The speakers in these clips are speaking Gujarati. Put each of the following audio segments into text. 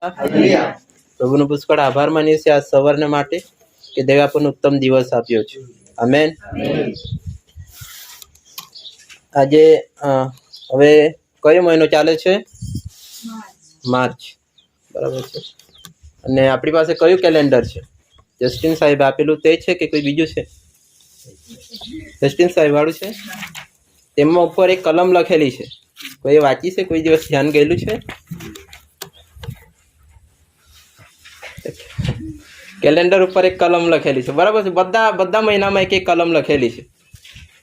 પ્રભુનો પુષ્કળ આભાર માનીએ છીએ આજ સવારને માટે કે દેવે આપણને ઉત્તમ દિવસ આપ્યો છે. આમેન. આજે હવે કયો મહિનો ચાલે છે? માર્ચ. બરાબર છે. અને આપણી પાસે કયું કેલેન્ડર છે? જસ્ટિન સાહેબ આપેલું તે છે કે કોઈ બીજું છે? જસ્ટિન સાહેબ વાળું છે. તેમાં ઉપર એક કલમ લખેલી છે. કોઈ વાંચી છે? કોઈ દિવસ ધ્યાન ગયેલું છે? કેલેન્ડર ઉપર એક કલમ લખેલી છે. બરાબર છે. બધા મહિનામાં એક કલમ લખેલી છે.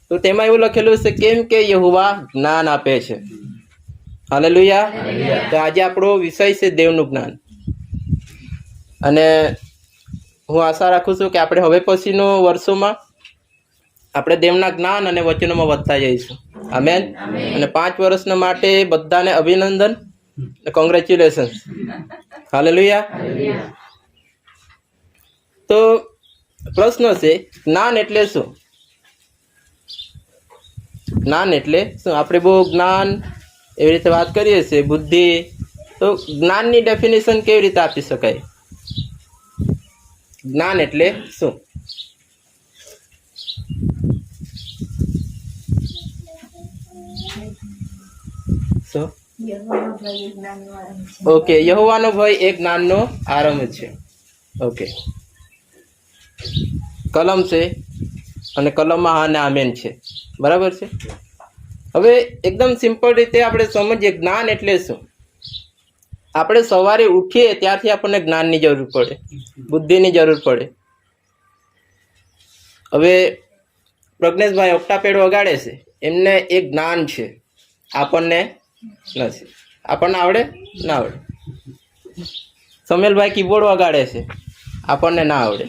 તો તેમાં એવું લખેલું છે કેમ કે યહોવા જ્ઞાન આપે છે. હાલેલુયા. તો આજે આપણો વિષય છે દેવનું જ્ઞાન. અને હું આશા રાખું છું કે આપણે હવે પછીનો વર્ષોમાં આપણે દેવના જ્ઞાન અને વચનોમાં વધતા જઈશું. આમેન. અને 5 વર્ષના માટે બધાને અભિનંદન, કોંગ્રેચ્યુલેશન. હાલેલુયા. તો પ્રશ્ન છે, જ્ઞાન એટલે શું? જ્ઞાન એટલે શું? આપણે બહુ જ્ઞાન એવી રીતે વાત કરીએ છીએ, બુદ્ધિ. તો જ્ઞાનની ડેફિનેશન કેવી રીતે આપી શકાય? જ્ઞાન એટલે શું? ઓકે, યહોવાનો ભય એ જ્ઞાનનો આરંભ છે. ઓકે, કલમ છે અને કલમમાં હા ને આમેન છે. બરાબર છે. હવે એકદમ સિમ્પલ રીતે આપણે સમજીએ જ્ઞાન એટલે શું. આપણે સવારે ઉઠીએ ત્યારથી આપણને જ્ઞાનની જરૂર પડે, બુદ્ધિની જરૂર પડે. હવે પ્રજ્ઞેશભાઈ ઓક્ટાપેડ વગાડે છે, એમને એક જ્ઞાન છે, આપણને નથી. આપણને આવડે ના આવડે. સમેલભાઈ કીબોર્ડ વગાડે છે, આપણને ના આવડે.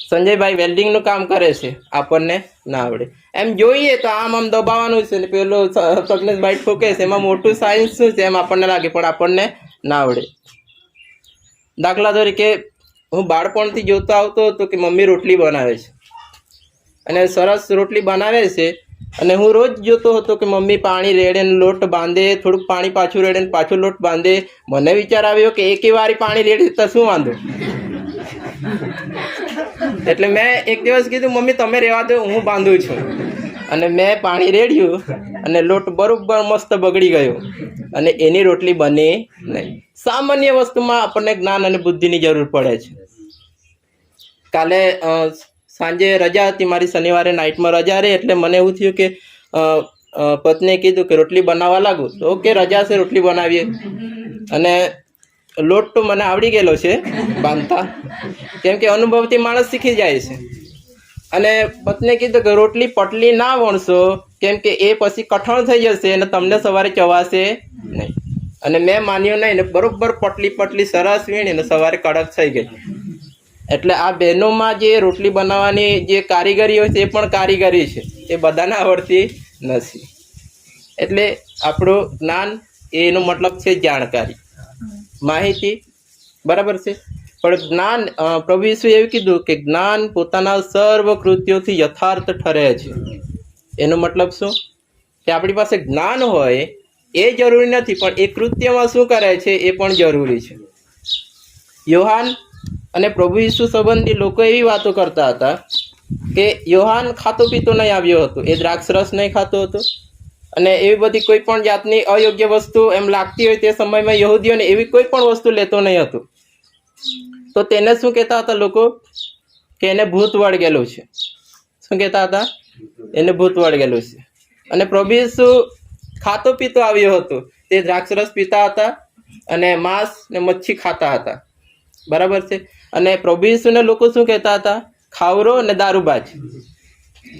સંજયભાઈ વેલ્ડિંગનું કામ કરે છે, આપણને ના આવડે. એમ જોઈએ તો આમ દબાવવાનું છે ને પેલો પ્રજ્ઞેશભાઈ ઠોકે છે, એમાં મોટું સાયન્સ શું છે એમ આપણને લાગે, પણ આપણને ના આવડે. દાખલા તરીકે હું બાળપણથી જોતો આવતો હતો કે મમ્મી રોટલી બનાવે છે અને સરસ રોટલી બનાવે છે. અને હું રોજ જોતો હતો કે મમ્મી પાણી રેડે ને લોટ બાંધે, થોડુંક પાણી પાછું રેડે ને પાછું લોટ બાંધે. મને વિચાર આવ્યો કે એક વારી પાણી રેડી તો શું વાંધો. એટલે મેં એક દિવસ કીધું મમ્મી તમે રહેવા દો, હું બાંધું છું. અને મેં પાણી રેડ્યું અને લોટ બરોબર મસ્ત બગડી ગયો અને એની રોટલી બની નહીં. સામાન્ય વસ્તુમાં આપણને જ્ઞાન અને બુદ્ધિની જરૂર પડે છે. કાલે સાંજે રજા હતી મારી, શનિવારે નાઇટમાં રજા રહી. એટલે મને એવું થયું કે પત્નીએ કીધું કે રોટલી બનાવવા લાગુ. તો ઓકે, રજા છે રોટલી બનાવીએ. અને લોટ તો મને આવડી ગયેલો છે બાંધતા, કેમ કે અનુભવથી માણસ શીખી જાય છે. અને પત્નીએ કીધું કે રોટલી પટલી ના વણશો, કેમ કે એ પછી કઠણ થઈ જશે અને તમને સવારે ચવાશે નહીં. અને મેં માન્યું નહીં ને બરોબર પટલી સરસ વીણી ને સવારે કડક થઈ ગઈ. એટલે આ બહેનોમાં જે રોટલી બનાવવાની જે કારીગરી હોય છે એ પણ કારીગરી છે, એ બધાને આવડતી નથી. એટલે આપણું જ્ઞાન એનો મતલબ છે જાણકારી, માહિતી. બરાબર છે. પણ જ્ઞાન, પ્રભુ ઈસુએ એવું કીધું કે જ્ઞાન પોતાના સર્વ કૃત્યોથી યથાર્થ ઠરે છે. એનો મતલબ શું? કે આપણી પાસે જ્ઞાન હોય એ જરૂરી નથી, પણ એ કૃત્યમાં શું કરે છે એ પણ જરૂરી છે. યોહાન અને પ્રભુ ઈસુ સંબંધી લોકો એવી વાતો કરતા હતા કે યોહાન ખાતો પીતો નહીં આવ્યો હતો, એ દ્રાક્ષ રસ નહીં ખાતો હતો અને એવી બધી કોઈ પણ જાતની અયોગ્ય વસ્તુ એમ લાગતી હોય તે સમયમાં યહૂદીઓને એવી કોઈ પણ વસ્તુ લેતો નહીં હતો. તો તેને શું કહેતા હતા લોકો? કે એને ભૂત વળગેલું છે. શું કહેતા હતા? એને ભૂત વળગેલું છે. અને પ્રભુ ઈસુ ખાતો પીતો આવ્યો હતો, તે દ્રાક્ષ રસ પીતા હતા અને માંસ ને મચ્છી ખાતા હતા. બરાબર છે. અને પ્રભુ ઈસુને લોકો શું કહેતા હતા? ખાવરો અને દારૂબાજ.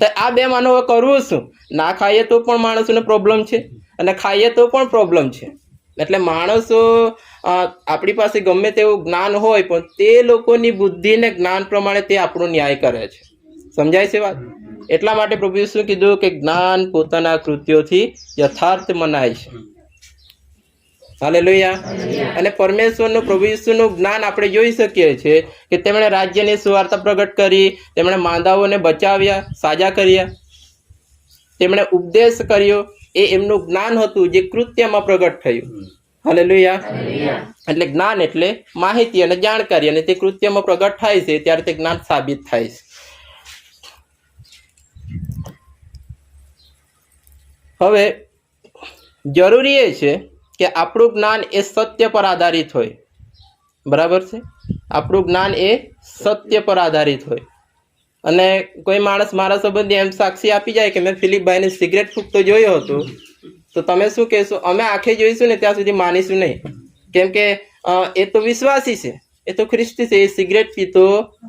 તો આ બે માનવો કરવું શું? ના ખાઈએ તો પણ માણસોને પ્રોબ્લેમ છે અને ખાઈએ તો પણ પ્રોબ્લેમ છે. એટલે માણસો, આપણી પાસે ગમે તેવું જ્ઞાન હોય પણ તે લોકોની બુદ્ધિ ને જ્ઞાન પ્રમાણે તે આપણો ન્યાય કરે છે. સમજાય છે વાત? એટલા માટે પ્રભુ ઈસુએ કીધું કે જ્ઞાન પોતાના કૃત્યોથી યથાર્થ મનાય છે. હાલેલુયા. અને પરમેશ્વરનું, પ્રભુ ઈસુનું જ્ઞાન આપણે જોઈ શકીએ છીએ કે તેમણે રાજ્યની સુવાર્તા પ્રગટ કરી, તેમણે માંદાઓને બચાવ્યા, સાજા કર્યા, તેમણે ઉપદેશ કર્યો. એ એમનું જ્ઞાન હતું જે કૃત્યમાં પ્રગટ થયું. હાલેલુયા. એટલે જ્ઞાન એટલે માહિતી અને જાણકારી, અને તે કૃત્યમાં પ્રગટ થાય છે ત્યારે તે જ્ઞાન સાબિત થાય છે. હવે જરૂરી એ છે કે આપણું જ્ઞાન એ સત્ય પર આધારિત હોય. બરાબર છે? આપણું જ્ઞાન એ સત્ય પર આધારિત હોય. અને કોઈ માણસ મારા સંબંધી એમ સાક્ષી આપી જાય કે મેં ફિલિપભાઈને સિગરેટ ફૂંકતો જોયો હતો, તો તમે શું કહેશો? અમે આંખે જોઈશું ને ત્યાં સુધી માનીશું નહીં, કેમ કે એ તો વિશ્વાસી છે, એ તો ખ્રિસ્તી છે, એ સિગરેટ પીતો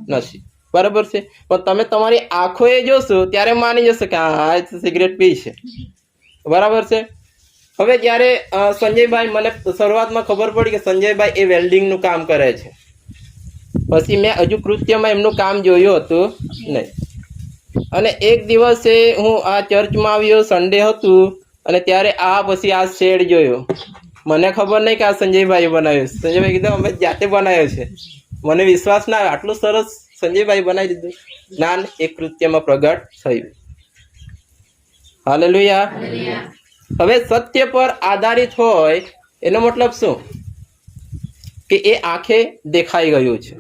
નથી. બરાબર છે? પણ તમે તમારી આંખોએ જોશો ત્યારે માની જશો કે હા સિગરેટ પી છે. બરાબર છે? હવે જ્યારે સંજયભાઈ, મને શરૂઆતમાં ખબર પડી કે સંજયભાઈ એ વેલ્ડિંગનું કામ કરે છે, પછી મેં હજુ કૃત્યમાં એમનું કામ જોયું હતું નહીં. અને એક દિવસે હું આ ચર્ચમાં આવ્યો, સન્ડે હતું, અને ત્યારે પછી આ શેડ જોયો. મને ખબર નહીં કે આ સંજયભાઈએ બનાવ્યો. સંજયભાઈ કીધું અમે જાતે બનાવ્યો છે. મને વિશ્વાસ ના આવ્યો, આટલું સરસ સંજયભાઈ બનાવી દીધું. જ્ઞાન એ કૃત્યમાં પ્રગટ થયું. હાલેલુયા. હવે સત્ય પર આધારિત હોય એનો મતલબ શું? કે એ આંખે દેખાઈ ગયું છે.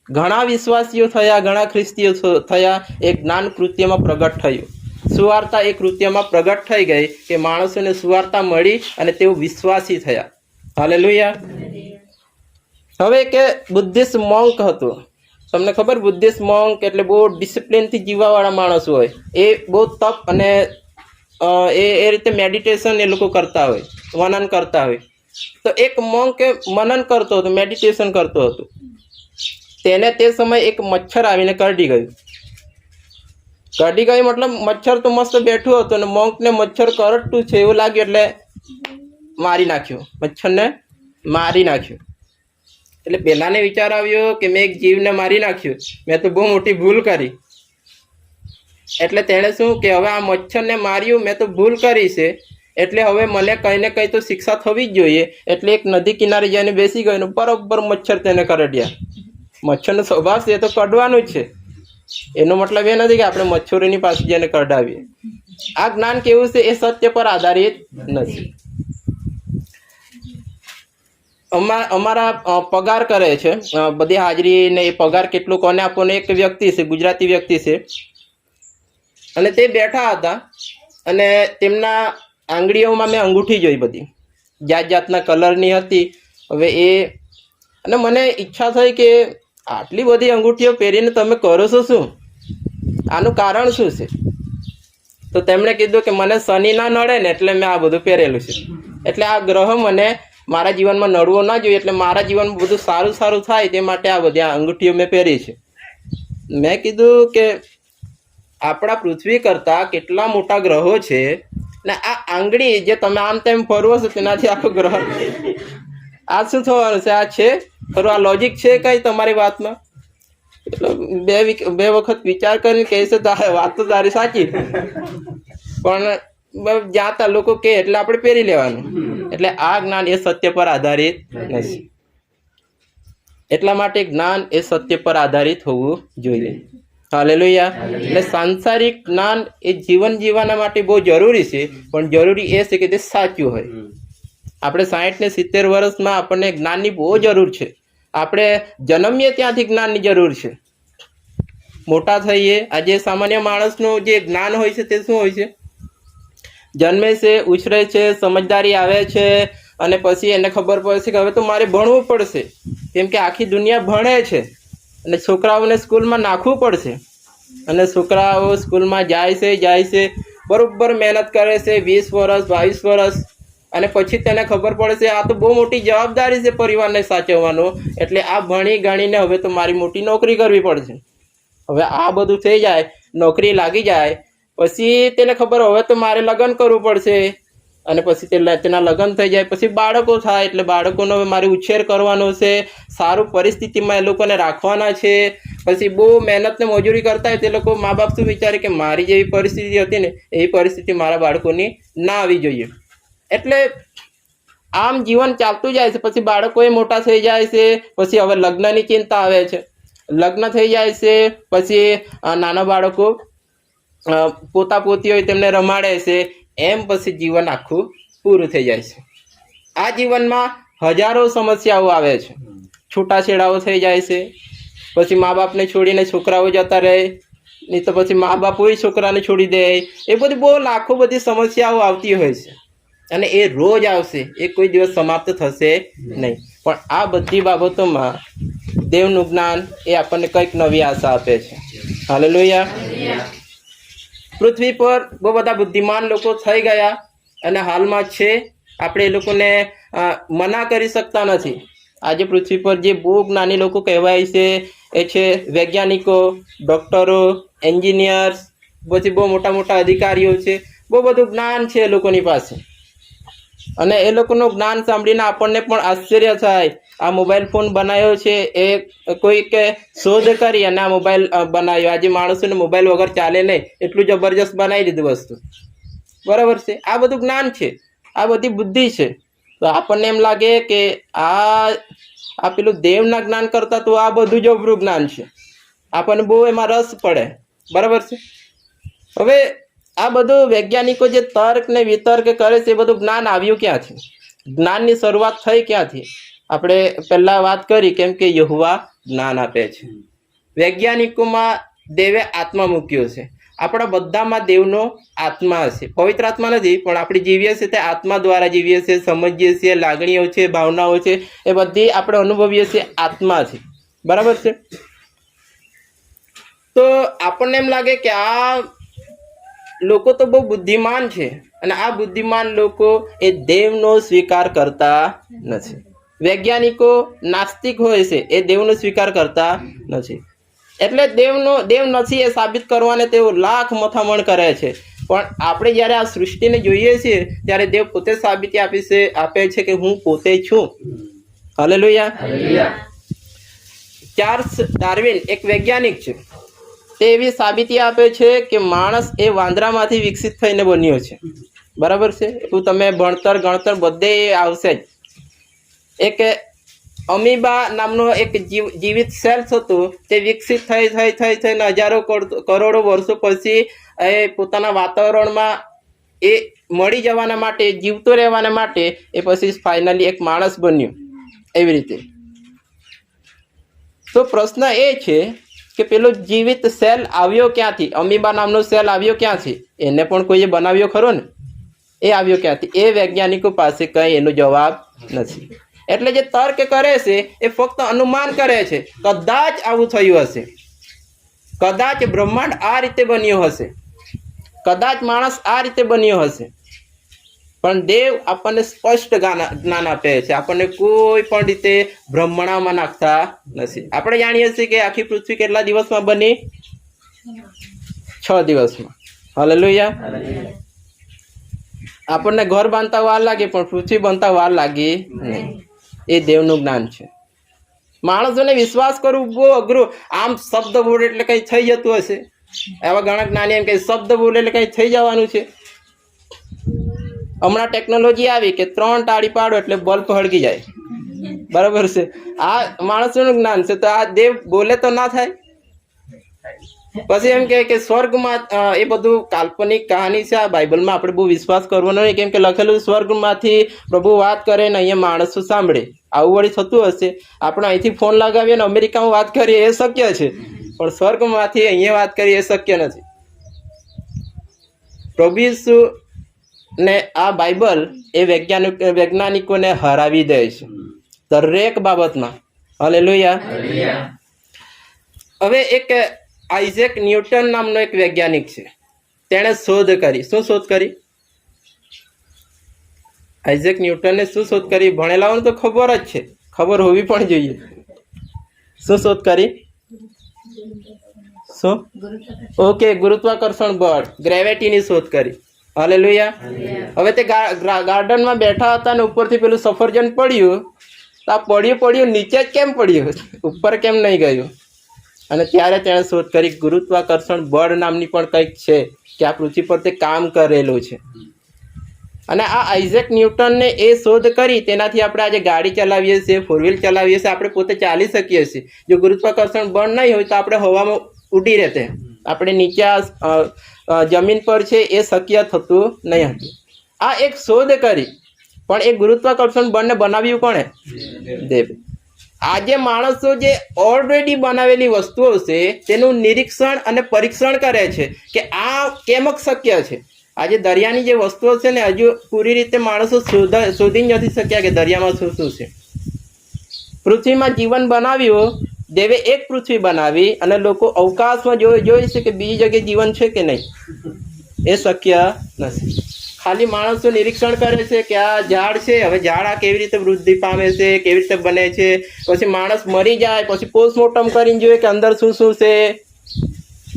ઘણા વિશ્વાસીઓ થયા, ઘણા ખ્રિસ્તીઓ થયા, એ જ્ઞાન કૃત્યમાં પ્રગટ થયું. સુવાર્તા એ કૃત્યમાં પ્રગટ થઈ ગઈ કે માણસોને સુવાર્તા મળી અને તેઓ વિશ્વાસી થયા. હાલેલુયા. હવે કે બુદ્ધિસ્ટ મોંક હતો. તમને ખબર, બુદ્ધિસ્ટ મોંક એટલે બહુ ડિસિપ્લિનથી જીવવાવાળા માણસ હોય. એ બહુ તપ અને એ રીતે મેડિટેશન એ લોકો કરતા હોય, મનન કરતા હોય. તો એક મોંક મનન કરતો હતો, મેડિટેશન કરતો હતો. તેને તે સમયે એક મચ્છર આવીને કરડી ગયું. કરડી ગયું મતલબ મચ્છર તો મસ્ત બેઠું હતું અને મોંકને મચ્છર કરડતું છે એવું લાગ્યું, એટલે મારી નાખ્યું, મચ્છરને મારી નાખ્યું. એટલે પહેલાને વિચાર આવ્યો કે મેં એક જીવને મારી નાખ્યું, મેં તો બહુ મોટી ભૂલ કરી. એટલે તેણે શું કે હવે આ મચ્છરને માર્યું, મેં તો ભૂલ કરી છે, એટલે હવે મને કંઈ ને કંઈ તો શિક્ષા થવી જ જોઈએ. એટલે એક નદી કિનારે જઈને બેસી ગયો અને બરોબર મચ્છર તેને કરડ્યા. મચ્છરનો સ્વભાવ છે એ તો કરડવાનું જ છે. એનો મતલબ એ નથી કે આપણે મચ્છરોની પાસે જઈને કરડાવીએ. આ જ્ઞાન કેવું છે? એ સત્ય પર આધારિત નથી. અમારા પગાર કરે છે બધી હાજરી ને, એ પગાર કેટલું કોને આપવાનો? એક વ્યક્તિ છે, ગુજરાતી વ્યક્તિ છે, અને તે બેઠા હતા અને તેમના આંગળીઓમાં મેં અંગૂઠી જોઈ, બધી જાત જાતના કલરની હતી. હવે અને મને ઈચ્છા થઈ કે આટલી બધી અંગૂઠીઓ પહેરીને તમે કરો છો શું? આનું કારણ શું છે? તો તેમણે કીધું કે મને શનિ ના નડે ને એટલે મેં આ બધું પહેરેલું છે. એટલે આ ગ્રહ મને મારા જીવનમાં નડવો ના જોઈએ, એટલે મારા જીવનમાં બધું સારું સારું થાય તે માટે આ બધી અંગૂઠીઓ મેં પહેરી છે. મેં કીધું કે આપણા પૃથ્વી કરતાં કેટલા મોટા ગ્રહો છે ને આ આંગળી જે તમે આમ તેમ ફરવો છો તેનાથી આખો ગ્રહ આ શું થવાનું છે? આ છે ખરું? આ લોજિક છે કઈ તમારી વાતમાં? બે વખત વિચાર કરીને કહેશે તો વાત તો તારી સાચી, પણ જાતા લોકો કે એટલે આપણે પહેરી લેવાનું. એટલે આ જ્ઞાન એ સત્ય પર આધારિત નથી. એટલા માટે જ્ઞાન એ સત્ય પર આધારિત હોવું જોઈએ. હાલેલુયા. એટલે સાંસારિક જ્ઞાન એ જીવન જીવવાના માટે બહુ જરૂરી છે, પણ જરૂરી એ છે કે તે સાચું હોય. આપણે 60 ને 70 વર્ષમાં આપણને જ્ઞાનની બહુ જરૂર છે. આપણે જન્મીએ ત્યાંથી જ્ઞાનની જરૂર છે. મોટા થઈએ, આજે સામાન્ય માણસનું જે જ્ઞાન હોય છે તે શું હોય છે? જન્મે છે, ઉછરે છે, સમજદારી આવે છે, અને પછી એને ખબર પડે છે કે હવે તો મારે ભણવું પડશે, કેમ કે આખી દુનિયા ભણે છે અને છોકરાઓને સ્કૂલમાં નાખવું પડશે. અને છોકરાઓ સ્કૂલમાં જાય છે, બરોબર મહેનત કરે છે 20 વર્ષ 22 વર્ષ, અને પછી તેને ખબર પડે છે આ તો બહુ મોટી જવાબદારી છે પરિવારને સાચવવાનો, એટલે આ ભણી ગણીને હવે તો મારી મોટી નોકરી કરવી પડશે. હવે આ બધું થઈ જાય, નોકરી લાગી જાય, પછી તેને ખબર હવે તો મારે લગ્ન કરવું પડશે, અને પછી તેના લગ્ન થઈ જાય, પછી બાળકો થાય, એટલે બાળકોનો મારે ઉછેર કરવાનો છે, સારું પરિસ્થિતિમાં એ લોકોને રાખવાના છે. પછી બહુ મહેનત ને મજૂરી કરતા હોય તે લોકો, મા બાપ શું વિચારે કે મારી જેવી પરિસ્થિતિ હતી ને એવી પરિસ્થિતિ મારા બાળકોની ના આવી જોઈએ. એટલે આમ જીવન ચાલતું જાય છે. પછી બાળકો એ મોટા થઈ જાય છે, પછી હવે લગ્નની ચિંતા આવે છે. લગ્ન થઈ જાય છે, પછી નાના બાળકો પોતા પોતી હોય તેમને રમાડે છે, એમ પછી જીવન આખું પૂરું થઈ જાય છે. આ જીવનમાં હજારો સમસ્યાઓ આવે છે. છૂટાછેડાઓ થઈ જાય છે, પછી મા બાપને છોડીને છોકરાઓ જતા રહે, નહીં તો પછી મા બાપ હોય છોકરાને છોડી દે. એ બધી બહુ લાખો બધી સમસ્યાઓ આવતી હોય છે, અને એ રોજ આવશે, એ કોઈ દિવસ સમાપ્ત થશે નહીં. પણ આ બધી બાબતોમાં દેવનું જ્ઞાન એ આપણને કંઈક નવી આશા આપે છે. હાલેલુયા. પૃથ્વી પર બહુ બધા બુદ્ધિમાન લોકો થઈ ગયા અને હાલમાં છે. આપણે એ લોકોને મના કરી શકતા નથી. આજે પૃથ્વી પર જે બહુ જ્ઞાની લોકો કહેવાય છે એ છે વૈજ્ઞાનિકો, ડૉક્ટરો, એન્જિનિયર્સ, પછી બહુ મોટા મોટા અધિકારીઓ છે. બહુ બધું જ્ઞાન છે એ લોકોની પાસે, અને એ લોકોનું જ્ઞાન સાંભળીને આપણને પણ આશ્ચર્ય થાય. આ મોબાઈલ ફોન બનાવ્યો છે એ કોઈક શોધ કરી અને આ મોબાઈલ બનાવ્યો. આજે માણસોને મોબાઈલ વગર ચાલે નહીં, એટલું જબરજસ્ત બનાવી દીધું વસ્તુ. બરાબર છે. આ બધું જ્ઞાન છે, આ બધી બુદ્ધિ છે. તો આપણને એમ લાગે કે આ પેલું દેવના જ્ઞાન કરતાં તો આ બધું જ અઘરું જ્ઞાન છે. આપણને બહુ એમાં રસ પડે. બરાબર છે. હવે આ બધું વૈજ્ઞાનિકો જે તર્ક ને વિતર્ક કરે છે એ બધું જ્ઞાન આવ્યું ક્યાંથી? જ્ઞાનની શરૂઆત થઈ ક્યાંથી? આપણે પહેલાં વાત કરી, કેમ કે યહોવા જ્ઞાન આપે છે. વૈજ્ઞાનિકોમાં દેવે આત્મા મૂક્યો છે. આપણા બધામાં દેવનો આત્મા હશે. પવિત્ર આત્મા નથી, પણ આપણે જીવીએ છીએ તે આત્મા દ્વારા જીવીએ છીએ, સમજીએ છીએ, લાગણીઓ છે, ભાવનાઓ છે, એ બધી આપણે અનુભવીએ છીએ આત્માથી. બરાબર છે. તો આપણને એમ લાગે કે આ લોકો તો બહુ બુદ્ધિમાન છે, અને આ બુદ્ધિમાન લોકો એ દેવનો સ્વીકાર કરતા નથી. વૈજ્ઞાનિકો નાસ્તિક હોય છે, એ દેવનો સ્વીકાર કરતા નથી. એટલે દેવ નથી એ સાબિત કરવાને તેઓ લાખ મથામણ કરે છે. પણ આપણે જ્યારે આ સૃષ્ટિને જોઈએ છીએ ત્યારે દેવ પોતે સાબિતી આપે છે કે હું પોતે છું. હાલેલુયા. ચાર્લ્સ ડાર્વિન એક વૈજ્ઞાનિક છે. તે એવી સાબિતી આપે છે કે માણસ એ વાંદરામાંથી વિકસિત થઈને બન્યો છે. બરાબર છે. એવું તમે ભણતર ગણતર બધે આવશે જ. એક અમીબા નામનો એક જીવિત સેલ્સ હતો, તે વિકસિત થઈને હજારો કરોડો વર્ષો પછી એ પોતાના વાતાવરણમાં એ મળી જવાના માટે, જીવતો રહેવાના માટે એ પછી ફાઇનલી એક માણસ બન્યો. એવી રીતે. તો પ્રશ્ન એ છે કે પેલો જીવિત સેલ આવ્યો ક્યાંથી? અમીબા નામનો સેલ આવ્યો ક્યાંથી? એને પણ કોઈએ બનાવ્યો ખરો ને? એ આવ્યો ક્યાંથી? એ વૈજ્ઞાનિકો પાસે કંઈ એનો જવાબ નથી. એટલે જે તર્ક કરે છે એ ફક્ત અનુમાન કરે છે. કદાચ આવું થયું હશે, કદાચ બ્રહ્માંડ આ રીતે બન્યો હશે, કદાચ માણસ આ રીતે બન્યો હશે. પણ દેવ આપણને સ્પષ્ટ જ્ઞાન આપે છે. આપણને કોઈ પણ રીતે ભ્રમણામાં નાખતા નથી. આપણે જાણીએ છીએ કે આખી પૃથ્વી કેટલા દિવસમાં બની? 6 દિવસમાં. હાલેલુયા. આપણને ઘર બાંધતા વાર લાગે, પણ પૃથ્વી બનતા વાર લાગી નહીં. એ દેવનું જ્ઞાન છે. માણસોને વિશ્વાસ કરવું બહુ અઘરું. આમ શબ્દ બોલે એટલે કંઈ થઈ જતું હશે. એવા ઘણા જ્ઞાની એમ કે શબ્દ બોલે એટલે કંઈ થઈ જવાનું છે. હમણાં ટેકનોલોજી આવી કે 3 તાળી પાડો એટલે બલ્બ હળગી જાય. બરાબર છે. આ માણસોનું જ્ઞાન છે. તો આ દેવ બોલે તો ના થાય. પછી એમ કે સ્વર્ગમાં, એ બધું કાલ્પનિક કહાની છે. આ બાઇબલમાં આપણે બહુ વિશ્વાસ કરવાનો નહીં, કેમ કે લખેલું સ્વર્ગમાંથી પ્રભુ વાત કરે ને અહીંયા માણસો સાંભળે. આવું વળી થતું હશે? આપણે અહીંથી ફોન લગાવીએ ને અમેરિકામાં વાત કરીએ એ શક્ય છે, પણ સ્વર્ગમાંથી અહીંયા વાત કરીએ એ શક્ય નથી. પ્રભુ ઈસુ ને આ બાઇબલ એ વૈજ્ઞાનિકોને હરાવી દે છે દરેક બાબતમાં. હાલેલુયા. હવે એક આઇઝેક ન્યૂટન નામનો એક વૈજ્ઞાનિક છે. તેણે શોધ કરી. શું શોધ કરી? આઇઝેક ન્યૂટને શું શોધ કરી? ભણેલાઓને તો ખબર જ છે, ખબર હોવી પણ જોઈએ. શું શોધ કરી? શું? ઓકે, ગુરુત્વાકર્ષણ બળ, ગ્રેવિટીની શોધ કરી. હાલેલુયા. હવે તે ગાર્ડનમાં બેઠા હતા અને ઉપરથી પેલું સફરજન પડ્યું. તો આ પડ્યું નીચે જ કેમ પડ્યું? ઉપર કેમ નહીં ગયું? અને ત્યારે તેણે શોધ કરી ગુરુત્વાકર્ષણ બળ નામની પણ કંઈક છે કે આ પૃથ્વી પર તે કામ કરેલું છે. અને આ આઇઝેક ન્યૂટનને એ શોધ કરી, તેનાથી આપણે આજે ગાડી ચલાવીએ છીએ, 4 વ્હીલ ચલાવીએ છીએ, આપણે પોતે ચાલી શકીએ છીએ. જો ગુરુત્વાકર્ષણ બળ નહીં હોય તો આપણે હવામાં ઉડી રહેતે. આપણે નીચે જમીન પર છે એ શક્ય થતું નહીં હતું. આ એક શોધ કરી પણ એ ગુરુત્વાકર્ષણ બળને બનાવ્યું કોણે? દેવ. આજે માણસો જે ઓલરેડી બનાવેલી વસ્તુઓ છે તેનું નિરીક્ષણ અને પરીક્ષણ કરે છે કે આ કેમક શક્ય છે. આજે દરિયાની જે વસ્તુઓ છે ને હજુ પૂરી રીતે માણસો શોધી નથી શક્યા કે દરિયામાં શું શું છે. પૃથ્વીમાં જીવન બનાવ્યું, દેવે એક પૃથ્વી બનાવી અને લોકો અવકાશમાં જોઈ છે કે બીજી જગ્યાએ જીવન છે કે નહીં. એ શક્ય નથી. ખાલી માણસો નિરીક્ષણ કરે છે કે આ ઝાડ છે, હવે ઝાડ આ કેવી રીતે વૃદ્ધિ પામે છે, કેવી રીતે બને છે. પછી માણસ મરી જાય પછી પોસ્ટમોર્ટમ કરીને જોઈએ કે અંદર શું શું છે,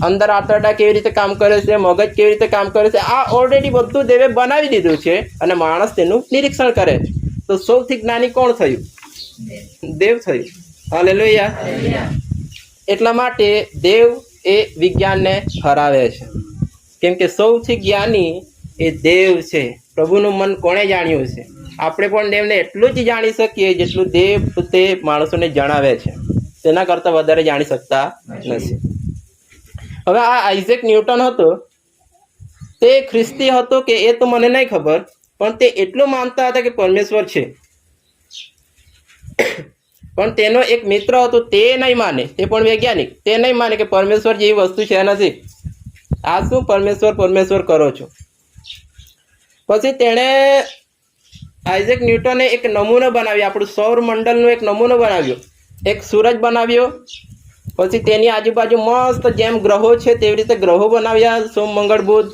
અંદર આંતરડા કેવી રીતે કામ કરે છે, મગજ કેવી રીતે કામ કરે છે. આ ઓલરેડી બધું દેવે બનાવી દીધું છે અને માણસ તેનું નિરીક્ષણ કરે છે. તો સૌથી જ્ઞાની કોણ થયું? દેવ થયું. હાલેલુયા. એટલા માટે દેવ એ વિજ્ઞાનને હરાવે છે, કેમ કે સૌથી જ્ઞાની એ દેવ છે. પ્રભુનું મન કોણે જાણ્યું છે? આપણે પણ દેવને એટલું જ જાણી શકીએ જેટલું દેવ તે માણસોને જણાવે છે. તેના કરતાં વધારે જાણી શકતા નથી. હવે આ આઇઝેક ન્યૂટન હતો, તે ખ્રિસ્તી હતો કે એ તો મને નહીં ખબર, પણ તે એટલું માનતા હતા કે પરમેશ્વર છે. પણ તેનો એક મિત્ર હતો, તે નહીં માને, તે પણ વૈજ્ઞાનિક, તે નહીં માને કે પરમેશ્વર જેવી વસ્તુ છે નથી. આ શું પરમેશ્વર પરમેશ્વર કરો છો? પછી તેણે આઇઝેક ન્યૂટને એક નમૂનો બનાવ્યો, આપણું સૌરમંડળનો એક નમૂનો બનાવ્યો. એક સૂરજ બનાવ્યો, પછી તેની આજુબાજુ મસ્ત જેમ ગ્રહો છે તેવી રીતે ગ્રહો બનાવ્યા. સોમ, મંગળ, બુધ,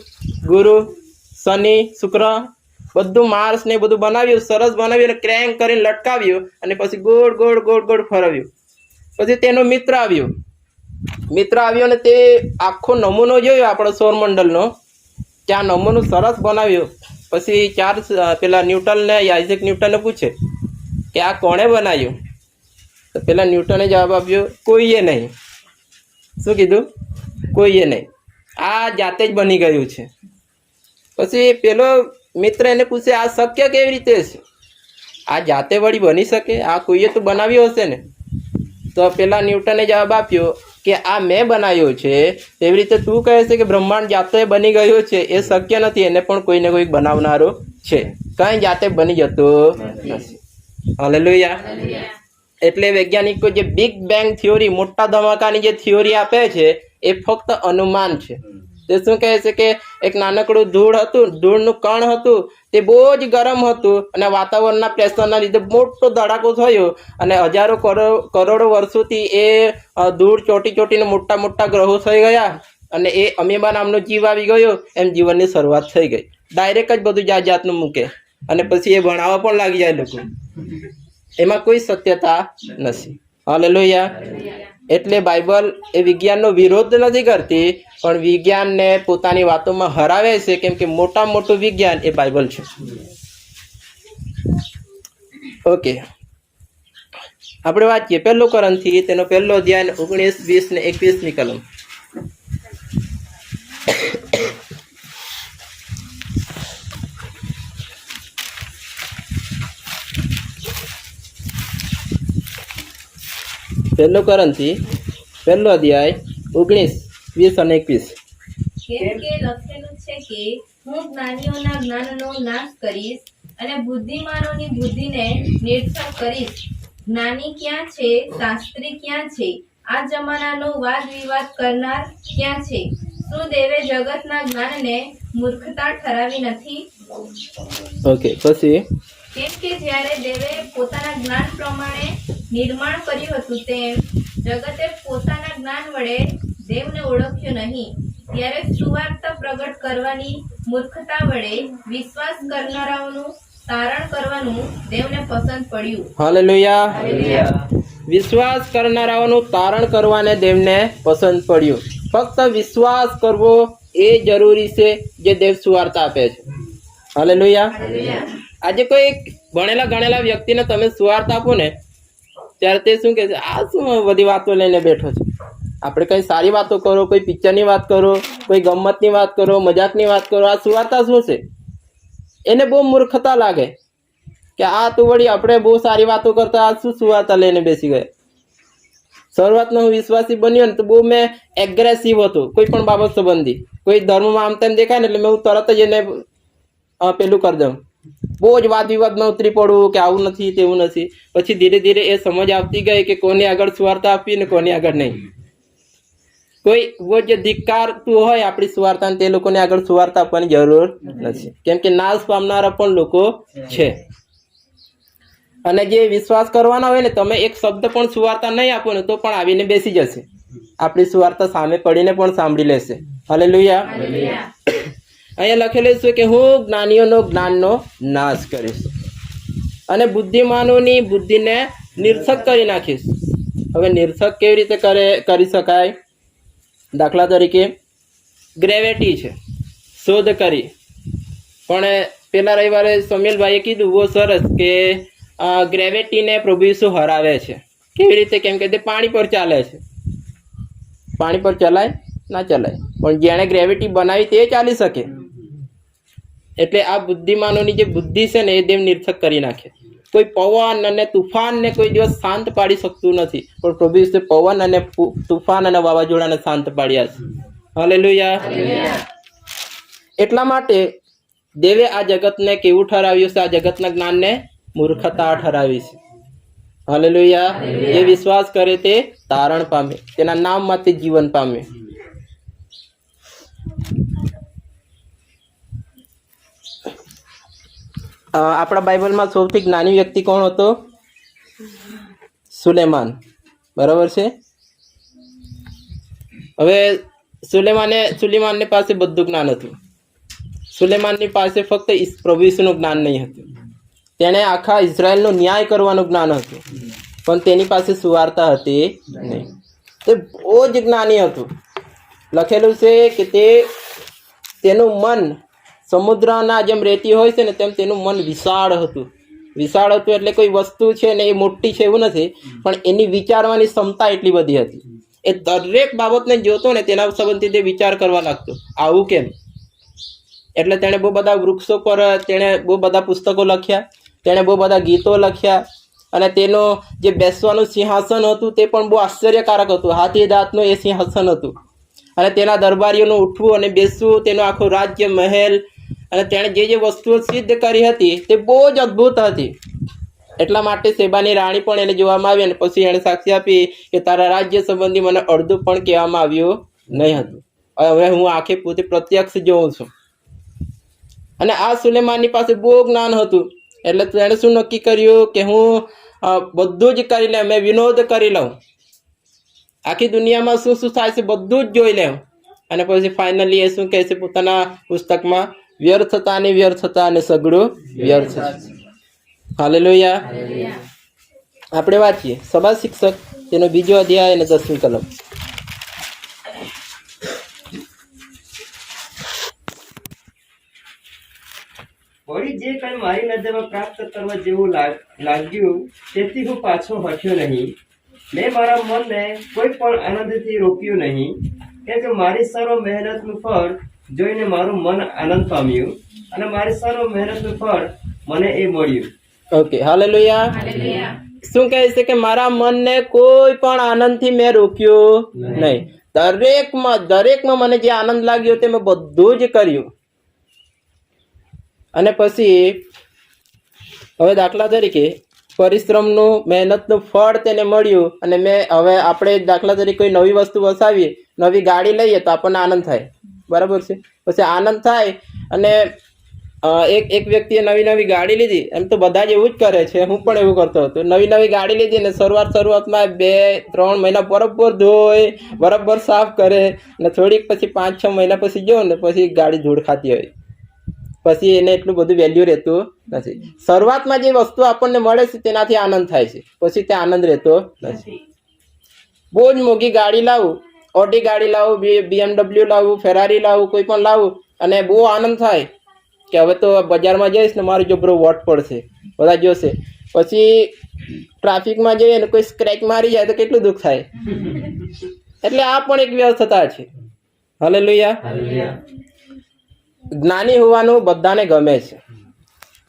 ગુરુ, શનિ, શુક્ર, બધું માર્સ ને બધું બનાવ્યું, સરસ બનાવ્યું અને ક્રેન્ક કરીને લટકાવ્યું અને પછી ગોળ ગોળ ગોળ ગોળ ફરવ્યું. પછી તેનો મિત્ર આવ્યો અને તે આખો નમૂનો જોયો આપણો સૌરમંડળનો, ત્યાં નમૂનો સરસ બનાવ્યો. પછી પેલા ન્યૂટનને આઇઝેક ન્યૂટનને પૂછે કે આ કોણે બનાવ્યું? તો પેલા ન્યૂટને જવાબ આપ્યો, કોઈએ નહીં. શું કીધું? કોઈએ નહીં, આ જાતે જ બની ગયું છે. પછી પેલો મિત્ર એને પૂછે આ શક્ય કેવી રીતે છે? આ જાતે વળી બની શકે? આ કોઈએ તો બનાવ્યો હશે ને? તો પેલા ન્યૂટને જવાબ આપ્યો કે આ મેં બનાવ્યો છે, એવી રીતે તું કહે છે કે બ્રહ્માંડ જાતે બની ગયો છે, એ શક્ય નથી. એને પણ કોઈને કોઈ બનાવનારો છે, કંઈ જાતે બની જતો નથી. હાલેલુયા. એટલે વૈજ્ઞાનિકો જે બિગ બેંગ થિયોરી, મોટા ધમાકાની જે થિયોરી આપે છે એ ફક્ત અનુમાન છે. તે શું કહે છે કે એક નાનકડું ધૂળનું કણ હતું, તે બહુ જ ગરમ હતું અને વાતાવરણના પ્રેશરના લીધે મોટો ધડાકો થયો અને હજારો કરોડો વર્ષોથી એ ધૂળ ચોટીને મોટા મોટા ગ્રહો થઈ ગયા અને એ અમીબા નામનો જીવ આવી ગયો. એમ જીવનની શરૂઆત થઈ ગઈ. ડાયરેક્ટ જ બધું જાતનું મૂકે અને પછી એ ભણાવવા પણ લાગી જાય લોકો. એમાં કોઈ સત્યતા નથી. હાલેલુયા. એટલે બાઇબલ એ વિજ્ઞાનનો વિરોધ નથી કરતી, પણ વિજ્ઞાનને પોતાની વાતોમાં હરાવે છે, કેમ કે મોટામાં મોટું વિજ્ઞાન એ બાઇબલ છે. ઓકે, આપણે વાંચીએ 1 કોરિન્થી તેનો 1 અધ્યાય 19, 20 ને 21મી કલમ. પહેલો કોરિન્થી 1 અધ્યાય 19, 20 અને 21. કેમ કે લખેલું છે કે હું જ્ઞાનીઓના જ્ઞાનનો નાશ કરીશ અને બુદ્ધિમાનોની બુદ્ધિને નિરર્થક કરીશ. જ્ઞાની ક્યાં છે? શાસ્ત્રી ક્યાં છે? આ જમાનાનો વાદ વિવાદ કરનાર ક્યાં છે? શું દેવે જગતના જ્ઞાનને મૂર્ખતા ઠરાવી નથી? ઓકે, પછી કેમ કે જ્યારે દેવે પોતાના જ્ઞાન પ્રમાણે નિર્માણ કર્યું હતું તેમ જગતે પોતાના જ્ઞાન વડે દેવને ઓળખ્યો નહીં. ત્યારે સુવાર્તા પ્રગટ કરવાની મૂર્ખતા વડે વિશ્વાસ કરનારાઓનું તારણ કરવાનું દેવને પસંદ પડ્યું. હાલેલુયા. વિશ્વાસ કરનારાઓનું તારણ કરવાને દેવને પસંદ પડ્યું. ફક્ત વિશ્વાસ કરવો એ જરૂરી છે જે દેવ સુવાર્તા આપે છે. હાલેલુયા. આજે કોઈ ભણેલા ગણેલા વ્યક્તિને તમે સુવાર્તા આપો ને ત્યારે તે શું કહે છે? આ શું બધી વાતો લઈને બેઠો છે? આપણે કંઈ સારી વાતો કરો, કોઈ પિક્ચરની વાત કરો, કોઈ ગમ્મતની વાત કરો, મજાકની વાત કરો. આ સુવાર્તા શું છે? એને બહુ મૂર્ખતા લાગે કે આ તો વળી આપણે બહુ સારી વાતો કરતા આ શું સુવાર્તા લઈને બેસી ગયા. શરૂઆતમાં હું વિશ્વાસી બન્યો ને તો બહુ મેં એગ્રેસિવ હતો કોઈ પણ બાબત સંબંધી. કોઈ ધર્મમાં આમ તેમ દેખાય ને એટલે મેં હું તરત જ એને પેલું કરી દઉં, બહુ જ વાદ વિવાદમાં ઉતરી પડવું કે આવું નથી તેવું નથી. પછી ધીરે ધીરે એ સમજ આવતી ગઈ કે કોની આગળ સુવાર્તા આપવી ને કોની આગળ નહીં. કોઈ વો જે ધિક્કારતું હોય આપણી સુવાર્તાને તે લોકોને આગળ સુવાર્તા આપવાની જરૂર નથી, કેમ કે નાશ પામનારા પણ લોકો છે. અને જે વિશ્વાસ કરવાના હોય ને, તમે એક શબ્દ પણ સુવાર્તા નહીં આપો ને તો પણ આવીને બેસી જશે, આપણી સુવાર્તા સામે પડીને પણ સાંભળી લેશે. હાલેલુયા. અહીંયા લખેલું છે કે હું જ્ઞાનીઓનો જ્ઞાનનો નાશ કરીશ અને બુદ્ધિમાનોની બુદ્ધિને નિરર્થક કરી નાખીશ. હવે નિરર્થક કેવી રીતે કરી શકાય? દાખલા તરીકે ગ્રેવિટી છે, શોધ કરી, પણ પેલા રવિવારે સમીલભાઈએ કીધું બહુ સરસ કે ગ્રેવિટીને પ્રભુ ઈસુ હરાવે છે. કેવી રીતે? કેમ કે તે પાણી પર ચાલે છે. પાણી પર ચલાય ના ચલાય, પણ જેણે ગ્રેવિટી બનાવી તે ચાલી શકે. એટલે આ બુદ્ધિમાનોની જે બુદ્ધિ છે ને એ દેવ નિરર્થક કરી નાખે. કોઈ પવન અને તુફાનને કોઈ દિવસ શાંત પાડી શકતું નથી, પણ પ્રભુ ઈસુએ પવન અને તુફાન અને વાવાઝોડાને શાંત પાડ્યા છે. હાલેલુયા. એટલા માટે દેવે આ જગતને કેવું ઠરાવ્યું છે? આ જગતના જ્ઞાનને મૂર્ખતા ઠરાવી છે. હાલેલુયા. જે વિશ્વાસ કરે તે તારણ પામે, તેના નામમાંથી જીવન પામે. આપણા બાઇબલમાં સૌથી જ્ઞાની વ્યક્તિ કોણ હતો? સુલેમાન. બરાબર છે. હવે સુલેમાનની પાસે બધું જ્ઞાન હતું. સુલેમાનની પાસે ફક્ત પ્રભુ ઈસુનું જ્ઞાન નહીં હતું. તેણે આખા ઇઝરાયલનો ન્યાય કરવાનું જ્ઞાન હતું, પણ તેની પાસે સુવાર્તા હતી નહીં. તે બહુ જ જ્ઞાની હતું. લખેલું છે કે તેનું મન સમુદ્રના જેમ રેતી હોય છે ને તેમ તેનું મન વિશાળ હતું. વિશાળ હતું એટલે કોઈ વસ્તુ છે ને એ મોટી છે એવું નથી, પણ એની વિચારવાની ક્ષમતા એટલી બધી હતી. એ દરેક બાબતને જોતો ને તેના સંબંધી તે વિચાર કરવા લાગતો, આવું કેમ? એટલે તેણે બહુ બધા વૃક્ષો પર તેણે બહુ બધા પુસ્તકો લખ્યા, તેણે બહુ બધા ગીતો લખ્યા, અને તેનો જે બેસવાનું સિંહાસન હતું તે પણ બહુ આશ્ચર્યકારક હતું. હાથી દાંતનું એ સિંહાસન હતું, અને તેના દરબારીઓનું ઉઠવું અને બેસવું, તેનો આખો રાજ્ય મહેલ, અને તેણે જે વસ્તુઓ સિદ્ધ કરી હતી તે બહુ જ અદ્ભુત હતી. એટલા માટે શેબાની રાણી પણ એને જોવામાં આવી, અને પછી એણે સાક્ષી આપી કે તારા રાજ્ય સંબંધી મને અડધું પણ કહેવામાં આવ્યું નહીં હતું. હવે હું આંખે પોતે પ્રત્યક્ષ જોઉં છું. અને આ સુલેમાનની પાસે બહુ જ્ઞાન હતું. એટલે તેણે શું નક્કી કર્યું કે હું બધું જ કરી લઉં, મેં વિનોદ કરી લઉં, આખી દુનિયામાં શું શું થાય છે બધું જ જોઈ લઉં. અને પછી ફાઇનલી એ શું કહે છે પોતાના પુસ્તકમાં? વ્યર્થતાની વ્યર્થતા અને સગડું વ્યર્થ છે. હાલેલુયા. આપણે વાંચીએ સભા શિક્ષક તેનો 2 અધ્યાય અને 10મી કલમ. વળી જે કંઈ મારી નજરમાં પ્રાપ્ત કરવા જેવું લાગ્યું તેથી હું પાછો હટ્યો નહીં. મેં મારા મનને કોઈ પણ આનંદથી રોક્યું નહીં, કેમ કે મારી સર્વ મહેનતનું ફળ જોઈને મારું મન આનંદ પામ્યું, અને મારી સર્વ મહેનતનું ફળ મને એ મળ્યું. ઓકે. હાલેલુયા. શું કહે છે કે મારા મનને કોઈ પણ આનંદથી મેં રોક્યું નહીં. દરેકમાં મને જે આનંદ લાગ્યો તે મેં બધું જ કર્યું. અને પછી હવે દાખલા તરીકે પરિશ્રમનું મહેનતનું ફળ તેને મળ્યું, અને હવે આપણે દાખલા તરીકે કોઈ નવી વસ્તુ વસાવીએ, નવી ગાડી લઈએ તો આપણને આનંદ થાય. બરાબર છે. પછી આનંદ થાય, અને એક વ્યક્તિએ નવી ગાડી લીધી. એમ તો બધા જ એવું જ કરે છે, હું પણ એવું કરતો હતો. નવી ગાડી લીધી ને શરૂઆતમાં 2-3 મહિના બરોબર ધોય, બરાબર સાફ કરે, અને થોડીક પછી 5-6 મહિના પછી જો ને પછી ગાડી ધૂળ ખાતી હોય, પછી એને એટલું બધું વેલ્યુ રહેતું નથી. શરૂઆતમાં જે વસ્તુ આપણને મળે છે તેનાથી આનંદ થાય છે, પછી તે આનંદ રહેતો નથી. બહુ જ મોંઘી ગાડી લાવું, ઓડી ગાડી લાવું, BMW લાવું, ફેરારી લાવું, કોઈ પણ લાવું, અને બહુ આનંદ થાય કે હવે તો બજારમાં જઈશ ને મારું જબરો વોટ પડશે, બધા જોશે. પછી ટ્રાફિકમાં જઈએ ને કોઈ સ્ક્રેચ મારી જાય તો કેટલું દુઃખ થાય. એટલે આ પણ એક વ્યવસ્થા છે. હાલેલુયા. જ્ઞાની હોવાનું બધાને ગમે છે.